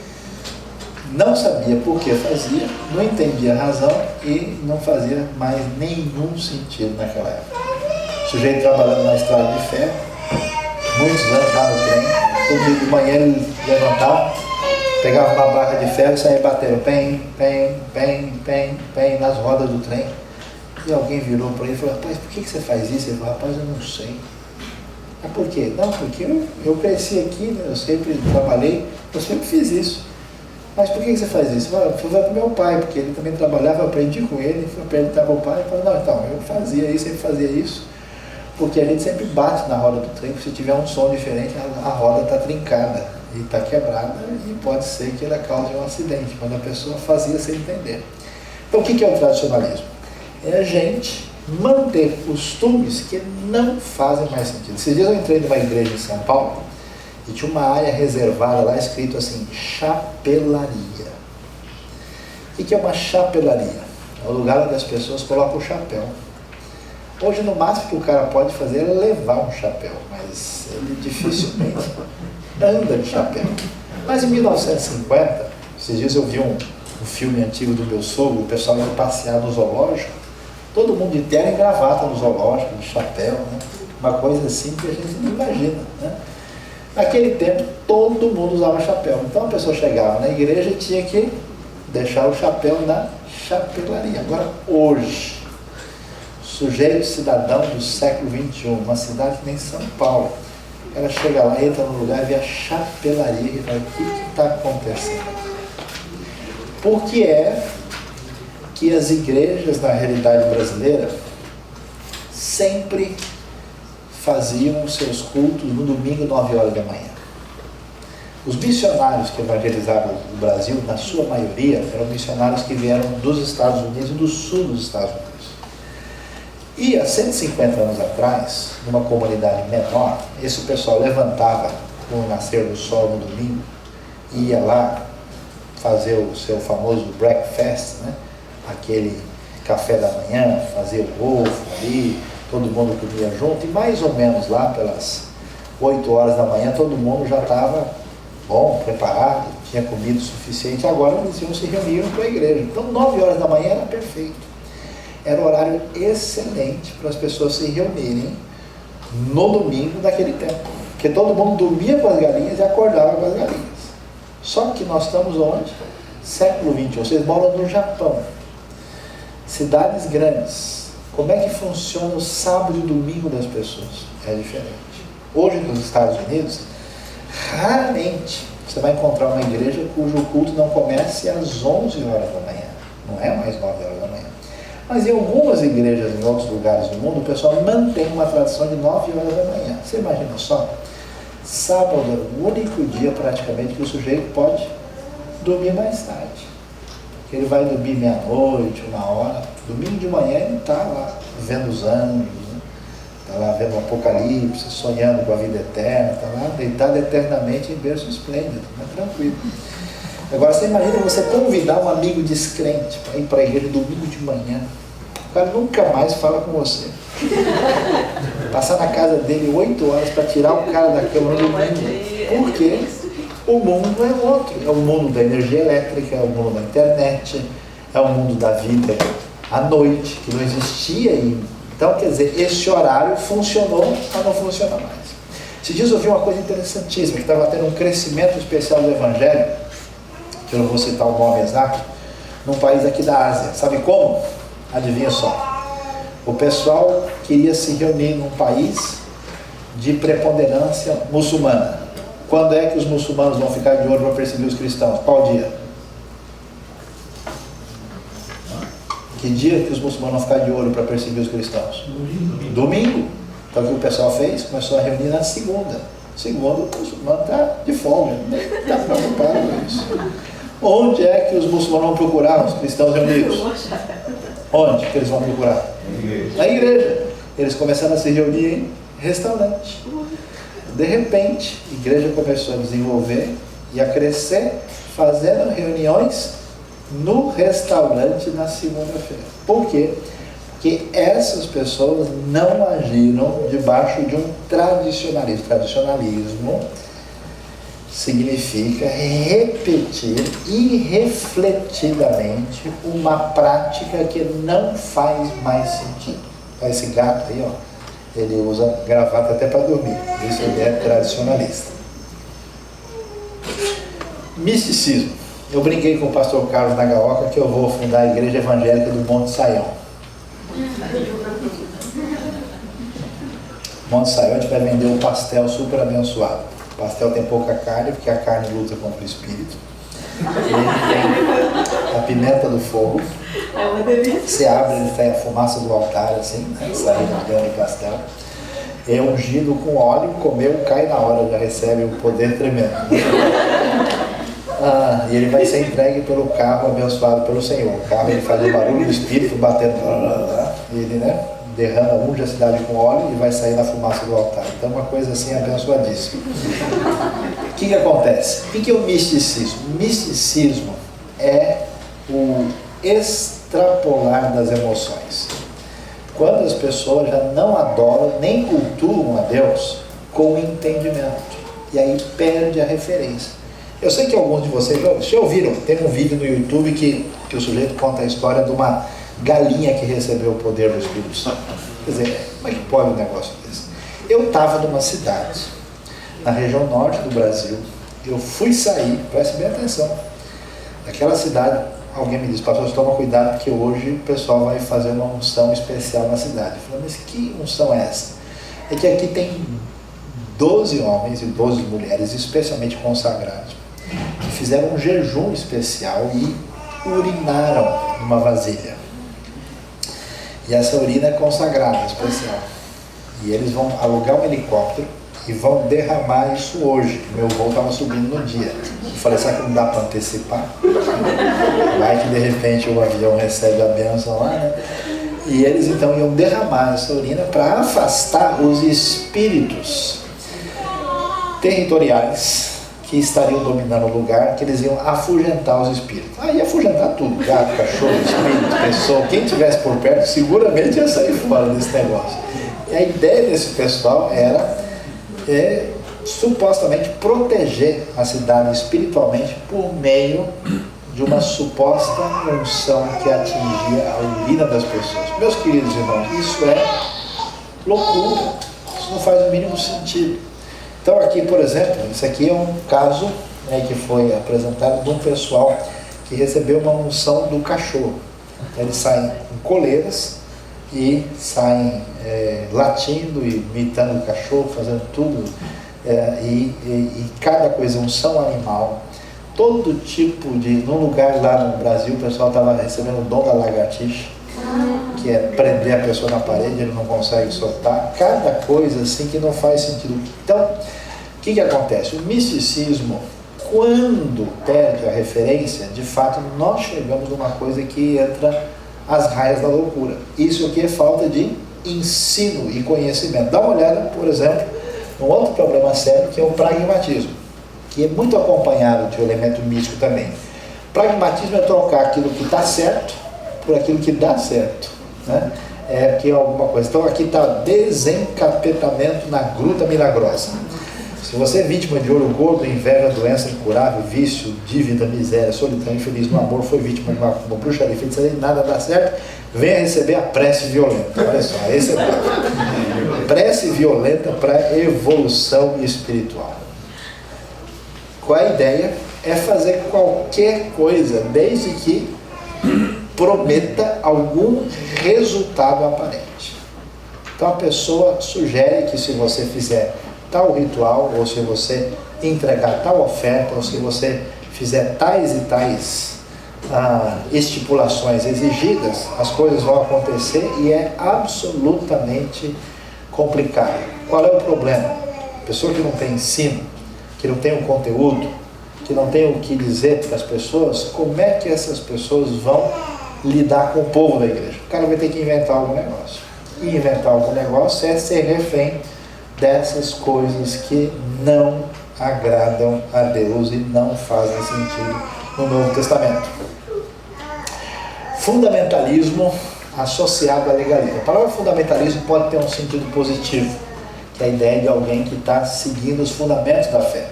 não sabia por que fazia, não entendia a razão e não fazia mais nenhum sentido naquela época. O sujeito trabalhando na estrada de ferro, muitos anos lá no trem, todo dia de manhã ele levantava, pegava uma barra de ferro e saía batendo pem, pem, pem, pem, pem nas rodas do trem. E alguém virou para ele e falou, rapaz, por que você faz isso? Ele falou, rapaz, eu não sei. Ah, por quê? Não, porque eu cresci aqui, né? Eu sempre trabalhei, eu sempre fiz isso. Mas por que você faz isso? Eu falei para o meu pai, porque ele também trabalhava, eu aprendi com ele, fui perguntar ao meu pai, ele falou, não, então, eu fazia isso, sempre fazia isso, porque a gente sempre bate na roda do trem, porque se tiver um som diferente, a roda está trincada e está quebrada, e pode ser que ela cause um acidente, quando a pessoa fazia sem entender. Então, o que é o tradicionalismo? É a gente manter costumes que não fazem mais sentido. Esses dias eu entrei numa igreja em São Paulo e tinha uma área reservada lá escrito assim, chapelaria. O que é uma chapelaria? É o lugar onde as pessoas colocam o chapéu. Hoje, no máximo que o cara pode fazer é levar um chapéu, mas ele dificilmente anda de chapéu. Mas em 1950, esses dias eu vi um filme antigo do meu sogro, o pessoal ia passear no zoológico, todo mundo de terno e gravata no zoológico, de chapéu, né? Uma coisa assim que a gente não imagina, né? Naquele tempo, todo mundo usava chapéu. Então a pessoa chegava na igreja e tinha que deixar o chapéu na chapelaria. Agora, hoje, sujeito cidadão do século XXI, uma cidade que nem São Paulo, ela chega lá, entra no lugar e vê a chapelaria e fala, o que está acontecendo aqui? Por que é que as igrejas, na realidade brasileira, sempre faziam os seus cultos no domingo, 9 horas da manhã? Os missionários que evangelizaram o Brasil, na sua maioria, eram missionários que vieram dos Estados Unidos e do sul dos Estados Unidos. E há 150 anos atrás, numa comunidade menor, esse pessoal levantava com o nascer do sol no domingo, ia lá fazer o seu famoso breakfast, né? Aquele café da manhã, fazer o ovo ali, todo mundo comia junto, e mais ou menos lá pelas 8 horas da manhã todo mundo já estava bom, preparado, tinha comido o suficiente, agora eles iam se reunir para a igreja. Então 9 horas da manhã era perfeito. Era um horário excelente para as pessoas se reunirem no domingo daquele tempo. Porque todo mundo dormia com as galinhas e acordava com as galinhas. Só que nós estamos onde? Século XXI. Vocês moram no Japão. Cidades grandes. Como é que funciona o sábado e domingo das pessoas? É diferente. Hoje nos Estados Unidos, raramente você vai encontrar uma igreja cujo culto não comece às 11 horas da manhã. Não é mais 9 horas da manhã. Mas em algumas igrejas em outros lugares do mundo, o pessoal mantém uma tradição de 9 horas da manhã. Você imagina só? Sábado é o único dia praticamente que o sujeito pode dormir mais tarde. Ele vai dormir meia-noite, 1h. Domingo de manhã ele está lá vendo os anjos, está lá vendo o Apocalipse, sonhando com a vida eterna, está lá deitado eternamente em berço esplêndido, mas tranquilo. Agora você imagina você convidar um amigo descrente para ir para a igreja domingo de manhã. O cara nunca mais fala com você. Passar na casa dele 8 horas para tirar o cara daquele domingo. Por quê? O mundo é outro. É o mundo da energia elétrica, é o mundo da internet, é o mundo da vida à noite, que não existia ainda. Então, quer dizer, esse horário funcionou, mas não funciona mais. Se diz, eu vi uma coisa interessantíssima, que estava tendo um crescimento especial do Evangelho, que eu não vou citar o nome exato, num país aqui da Ásia. Sabe como? Adivinha só. O pessoal queria se reunir num país de preponderância muçulmana. Quando é que os muçulmanos vão ficar de olho para perseguir os cristãos? Qual dia? Que dia que os muçulmanos vão ficar de olho para perseguir os cristãos? Domingo. Então o que o pessoal fez? Começou a reunir na segunda. Segunda, o muçulmano está de folga, não está preocupado com isso. Onde é que os muçulmanos vão procurar os cristãos reunidos? Onde que eles vão procurar? Na igreja. Eles começaram a se reunir em restaurante. De repente, a igreja começou a desenvolver e a crescer, fazendo reuniões no restaurante na segunda-feira. Por quê? Porque essas pessoas não agiram debaixo de um tradicionalismo. Tradicionalismo significa repetir irrefletidamente uma prática que não faz mais sentido. Esse gato aí, ó, ele usa gravata até para dormir. Isso ele é tradicionalista. Misticismo. Eu brinquei com o pastor Carlos Nagaoka que eu vou fundar a igreja evangélica do Monte Saião. Monte Saião a gente vai vender um pastel super abençoado. O pastel tem pouca carne, porque a carne luta contra o espírito. Ele tem a pimenta do fogo. É uma delícia. Você abre, ele tem a fumaça do altar, assim, né? Saindo dentro do pastel. É ungido com óleo, comeu, cai na hora, já recebe um poder tremendo. E ele vai ser entregue pelo carro abençoado pelo Senhor. O carro ele faz o barulho do espírito batendo, ele, né, derrama, unge a cidade com óleo e vai sair na fumaça do altar. Então uma coisa assim abençoadíssima. O que acontece? O que é o misticismo? O misticismo é o extrapolar das emoções. Quando as pessoas já não adoram nem cultuam a Deus com entendimento. E aí perde a referência. Eu sei que alguns de vocês já ouviram, tem um vídeo no YouTube que o sujeito conta a história de uma galinha que recebeu o poder do Espírito Santo. Quer dizer, como é que pode um negócio desse? Eu estava numa cidade, na região norte do Brasil, eu fui sair, preste bem atenção, naquela cidade, alguém me disse, pastor, toma cuidado porque hoje o pessoal vai fazer uma unção especial na cidade. Eu falei, mas que unção é essa? É que aqui tem 12 homens e 12 mulheres especialmente consagrados, que fizeram um jejum especial e urinaram numa vasilha. E essa urina é consagrada, especial. E eles vão alugar um helicóptero e vão derramar isso hoje. Meu voo estava subindo no dia. Eu falei, será que não dá para antecipar? Vai que de repente o avião recebe a bênção lá, né? E eles então iam derramar essa urina para afastar os espíritos territoriais que estariam dominando o lugar, que eles iam afugentar os espíritos. Ia afugentar tudo, gato, cachorro, espírito, pessoa, quem estivesse por perto seguramente ia sair fora desse negócio. E a ideia desse pessoal era supostamente proteger a cidade espiritualmente por meio de uma suposta unção que atingia a urina das pessoas. Meus queridos irmãos, isso é loucura, isso não faz o mínimo sentido. Então aqui, por exemplo, isso aqui é um caso que foi apresentado de um pessoal que recebeu uma unção do cachorro. Eles saem com coleiras e saem latindo e imitando o cachorro, fazendo tudo, e cada coisa, unção animal, todo tipo de... Num lugar lá no Brasil, o pessoal estava recebendo o dom da lagartixa, que é prender a pessoa na parede, ele não consegue soltar, cada coisa assim que não faz sentido. Então, o que acontece? O misticismo, quando perde a referência, de fato nós chegamos numa coisa que entra às raias da loucura. Isso aqui é falta de ensino e conhecimento. Dá uma olhada, por exemplo, num outro problema sério, que é o pragmatismo, que é muito acompanhado de um elemento místico também. Pragmatismo é trocar aquilo que está certo por aquilo que dá certo, né? Que é alguma coisa. Então aqui está desencapetamento na gruta milagrosa. Se você é vítima de olho gordo, inveja, doença incurável, vício, dívida, miséria, solidão, infeliz no amor, foi vítima de uma bruxaria, feitiçaria, nada dá certo, venha receber a prece violenta. Olha só, esse é o prece violenta para evolução espiritual. Qual a ideia? É fazer qualquer coisa, desde que prometa algum resultado aparente. Então a pessoa sugere que se você fizer tal ritual, ou se você entregar tal oferta, ou se você fizer tais e tais estipulações exigidas, as coisas vão acontecer, e é absolutamente complicado. Qual é o problema? Pessoa que não tem ensino, que não tem um conteúdo, que não tem o que dizer para as pessoas, como é que essas pessoas vão lidar com o povo da igreja? O cara vai ter que inventar algum negócio. E inventar algum negócio é ser refém dessas coisas que não agradam a Deus e não fazem sentido no Novo Testamento. Fundamentalismo associado a legalismo. A palavra fundamentalismo pode ter um sentido positivo, que é a ideia de alguém que está seguindo os fundamentos da fé.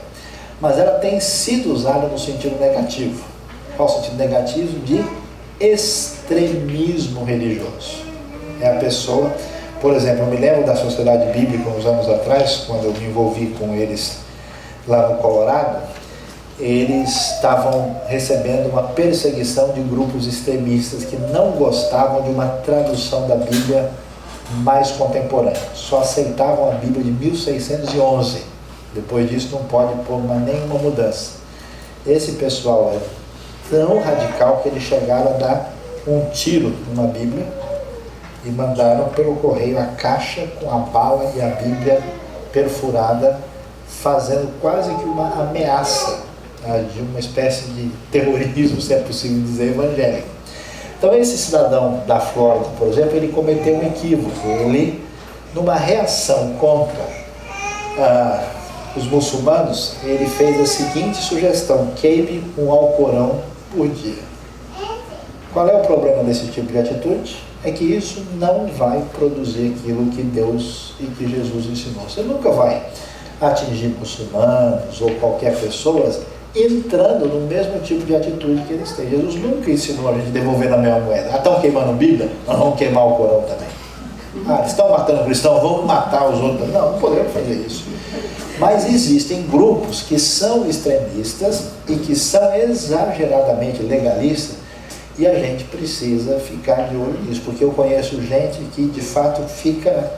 Mas ela tem sido usada no sentido negativo. Qual o sentido negativo? De extremismo religioso. É a pessoa, por exemplo, eu me lembro da Sociedade Bíblica uns anos atrás, quando eu me envolvi com eles lá no Colorado, eles estavam recebendo uma perseguição de grupos extremistas que não gostavam de uma tradução da Bíblia mais contemporânea. Só aceitavam a Bíblia de 1611. Depois disso não pode pôr nenhuma mudança. Esse pessoal é tão radical que eles chegaram a dar um tiro numa Bíblia e mandaram pelo correio a caixa com a bala e a Bíblia perfurada, fazendo quase que uma ameaça de uma espécie de terrorismo, se é possível dizer, evangélico. Então esse cidadão da Flórida, por exemplo, ele cometeu um equívoco. Ele, numa reação contra os muçulmanos, ele fez a seguinte sugestão: queime um Alcorão por dia. Qual é o problema desse tipo de atitude? É que isso não vai produzir aquilo que Deus e que Jesus ensinou. Você nunca vai atingir muçulmanos ou qualquer pessoa entrando no mesmo tipo de atitude que eles têm. Jesus nunca ensinou a gente devolver na mesma moeda. Estão queimando Bíblia? Nós vamos queimar o Corão também. Estão matando cristãos? Vamos matar os outros. Não podemos fazer isso. Mas existem grupos que são extremistas e que são exageradamente legalistas, e a gente precisa ficar de olho nisso, porque eu conheço gente que de fato fica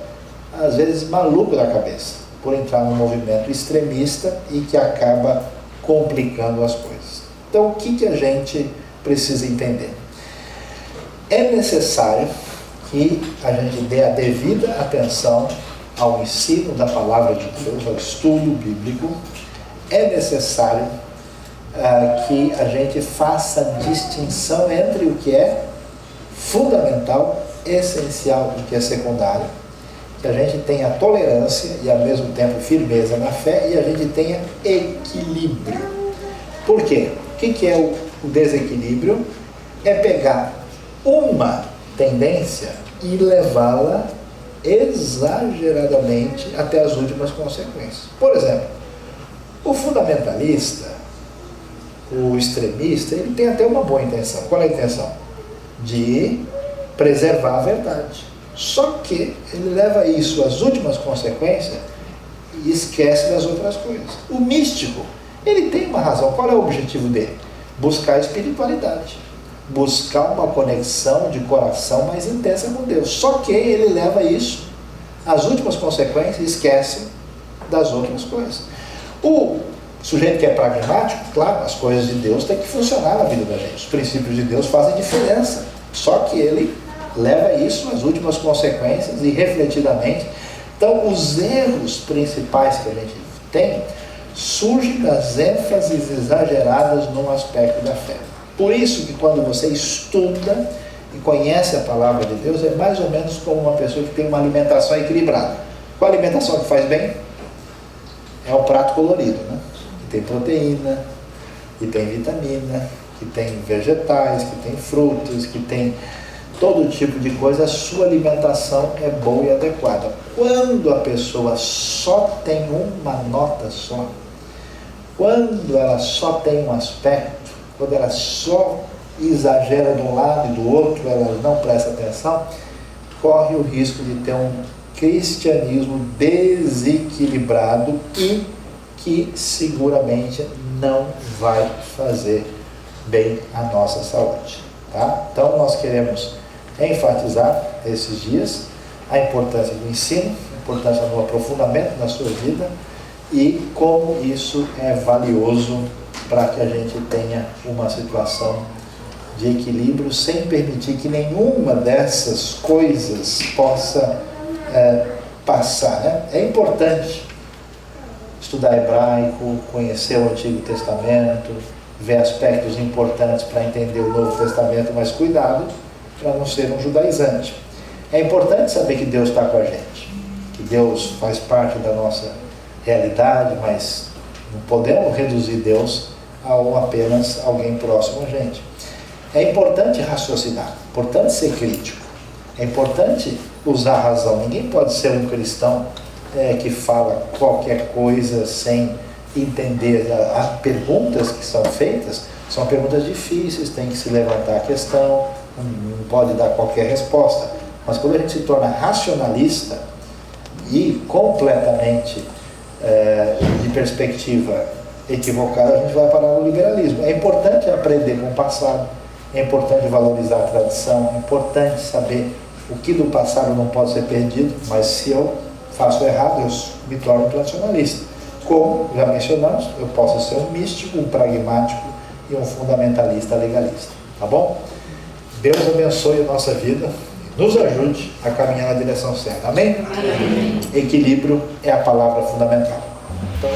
às vezes maluco da cabeça por entrar num movimento extremista e que acaba complicando as coisas. Então o que a gente precisa entender? É necessário que a gente dê a devida atenção ao ensino da palavra de Deus, ao estudo bíblico. É necessário que a gente faça distinção entre o que é fundamental, essencial e o que é secundário, que que a gente tenha tolerância e ao mesmo tempo firmeza na fé e a gente tenha equilíbrio. Por quê? O que é o desequilíbrio? É pegar uma tendência e levá-la exageradamente até as últimas consequências. Por exemplo, o fundamentalista, o extremista, ele tem até uma boa intenção. Qual é a intenção? De preservar a verdade. Só que ele leva isso às últimas consequências e esquece das outras coisas. O místico, ele tem uma razão. Qual é o objetivo dele? Buscar a espiritualidade. Buscar uma conexão de coração mais intensa com Deus. Só que ele leva isso às últimas consequências e esquece das outras coisas. O sujeito que é pragmático, claro, as coisas de Deus têm que funcionar na vida da gente. Os princípios de Deus fazem diferença. Só que ele leva isso às últimas consequências e refletidamente. Então, os erros principais que a gente tem surgem das ênfases exageradas num aspecto da fé. Por isso que quando você estuda e conhece a palavra de Deus, é mais ou menos como uma pessoa que tem uma alimentação equilibrada. Qual a alimentação que faz bem? É o prato colorido, né? Que tem proteína, que tem vitamina, que tem vegetais, que tem frutas, que tem todo tipo de coisa. A sua alimentação é boa e adequada. Quando a pessoa só tem uma nota só, quando ela só tem um aspecto, quando ela só exagera de um lado e do outro, ela não presta atenção, corre o risco de ter um cristianismo desequilibrado e que seguramente não vai fazer bem à nossa saúde. Tá? Então nós queremos enfatizar esses dias a importância do ensino, a importância do aprofundamento na sua vida e como isso é valioso para que a gente tenha uma situação de equilíbrio sem permitir que nenhuma dessas coisas possa passar. Né? É importante estudar hebraico, conhecer o Antigo Testamento, ver aspectos importantes para entender o Novo Testamento, mas cuidado para não ser um judaizante. É importante saber que Deus está com a gente, que Deus faz parte da nossa realidade, mas não podemos reduzir Deus a apenas alguém próximo a gente. É importante raciocinar, é importante ser crítico, é importante usar a razão. Ninguém pode ser um cristão que fala qualquer coisa sem entender. As perguntas que são feitas são perguntas difíceis, tem que se levantar a questão, não pode dar qualquer resposta. Mas quando a gente se torna racionalista e completamente de perspectiva equivocada, a gente vai parar no liberalismo. É importante aprender com o passado, é importante valorizar a tradição, é importante saber o que do passado não pode ser perdido, mas se eu faço errado, eu me torno um tradicionalista. Como já mencionamos, eu posso ser um místico, um pragmático e um fundamentalista legalista. Tá bom? Deus abençoe a nossa vida e nos ajude a caminhar na direção certa. Amém? Amém. Equilíbrio é a palavra fundamental. Então,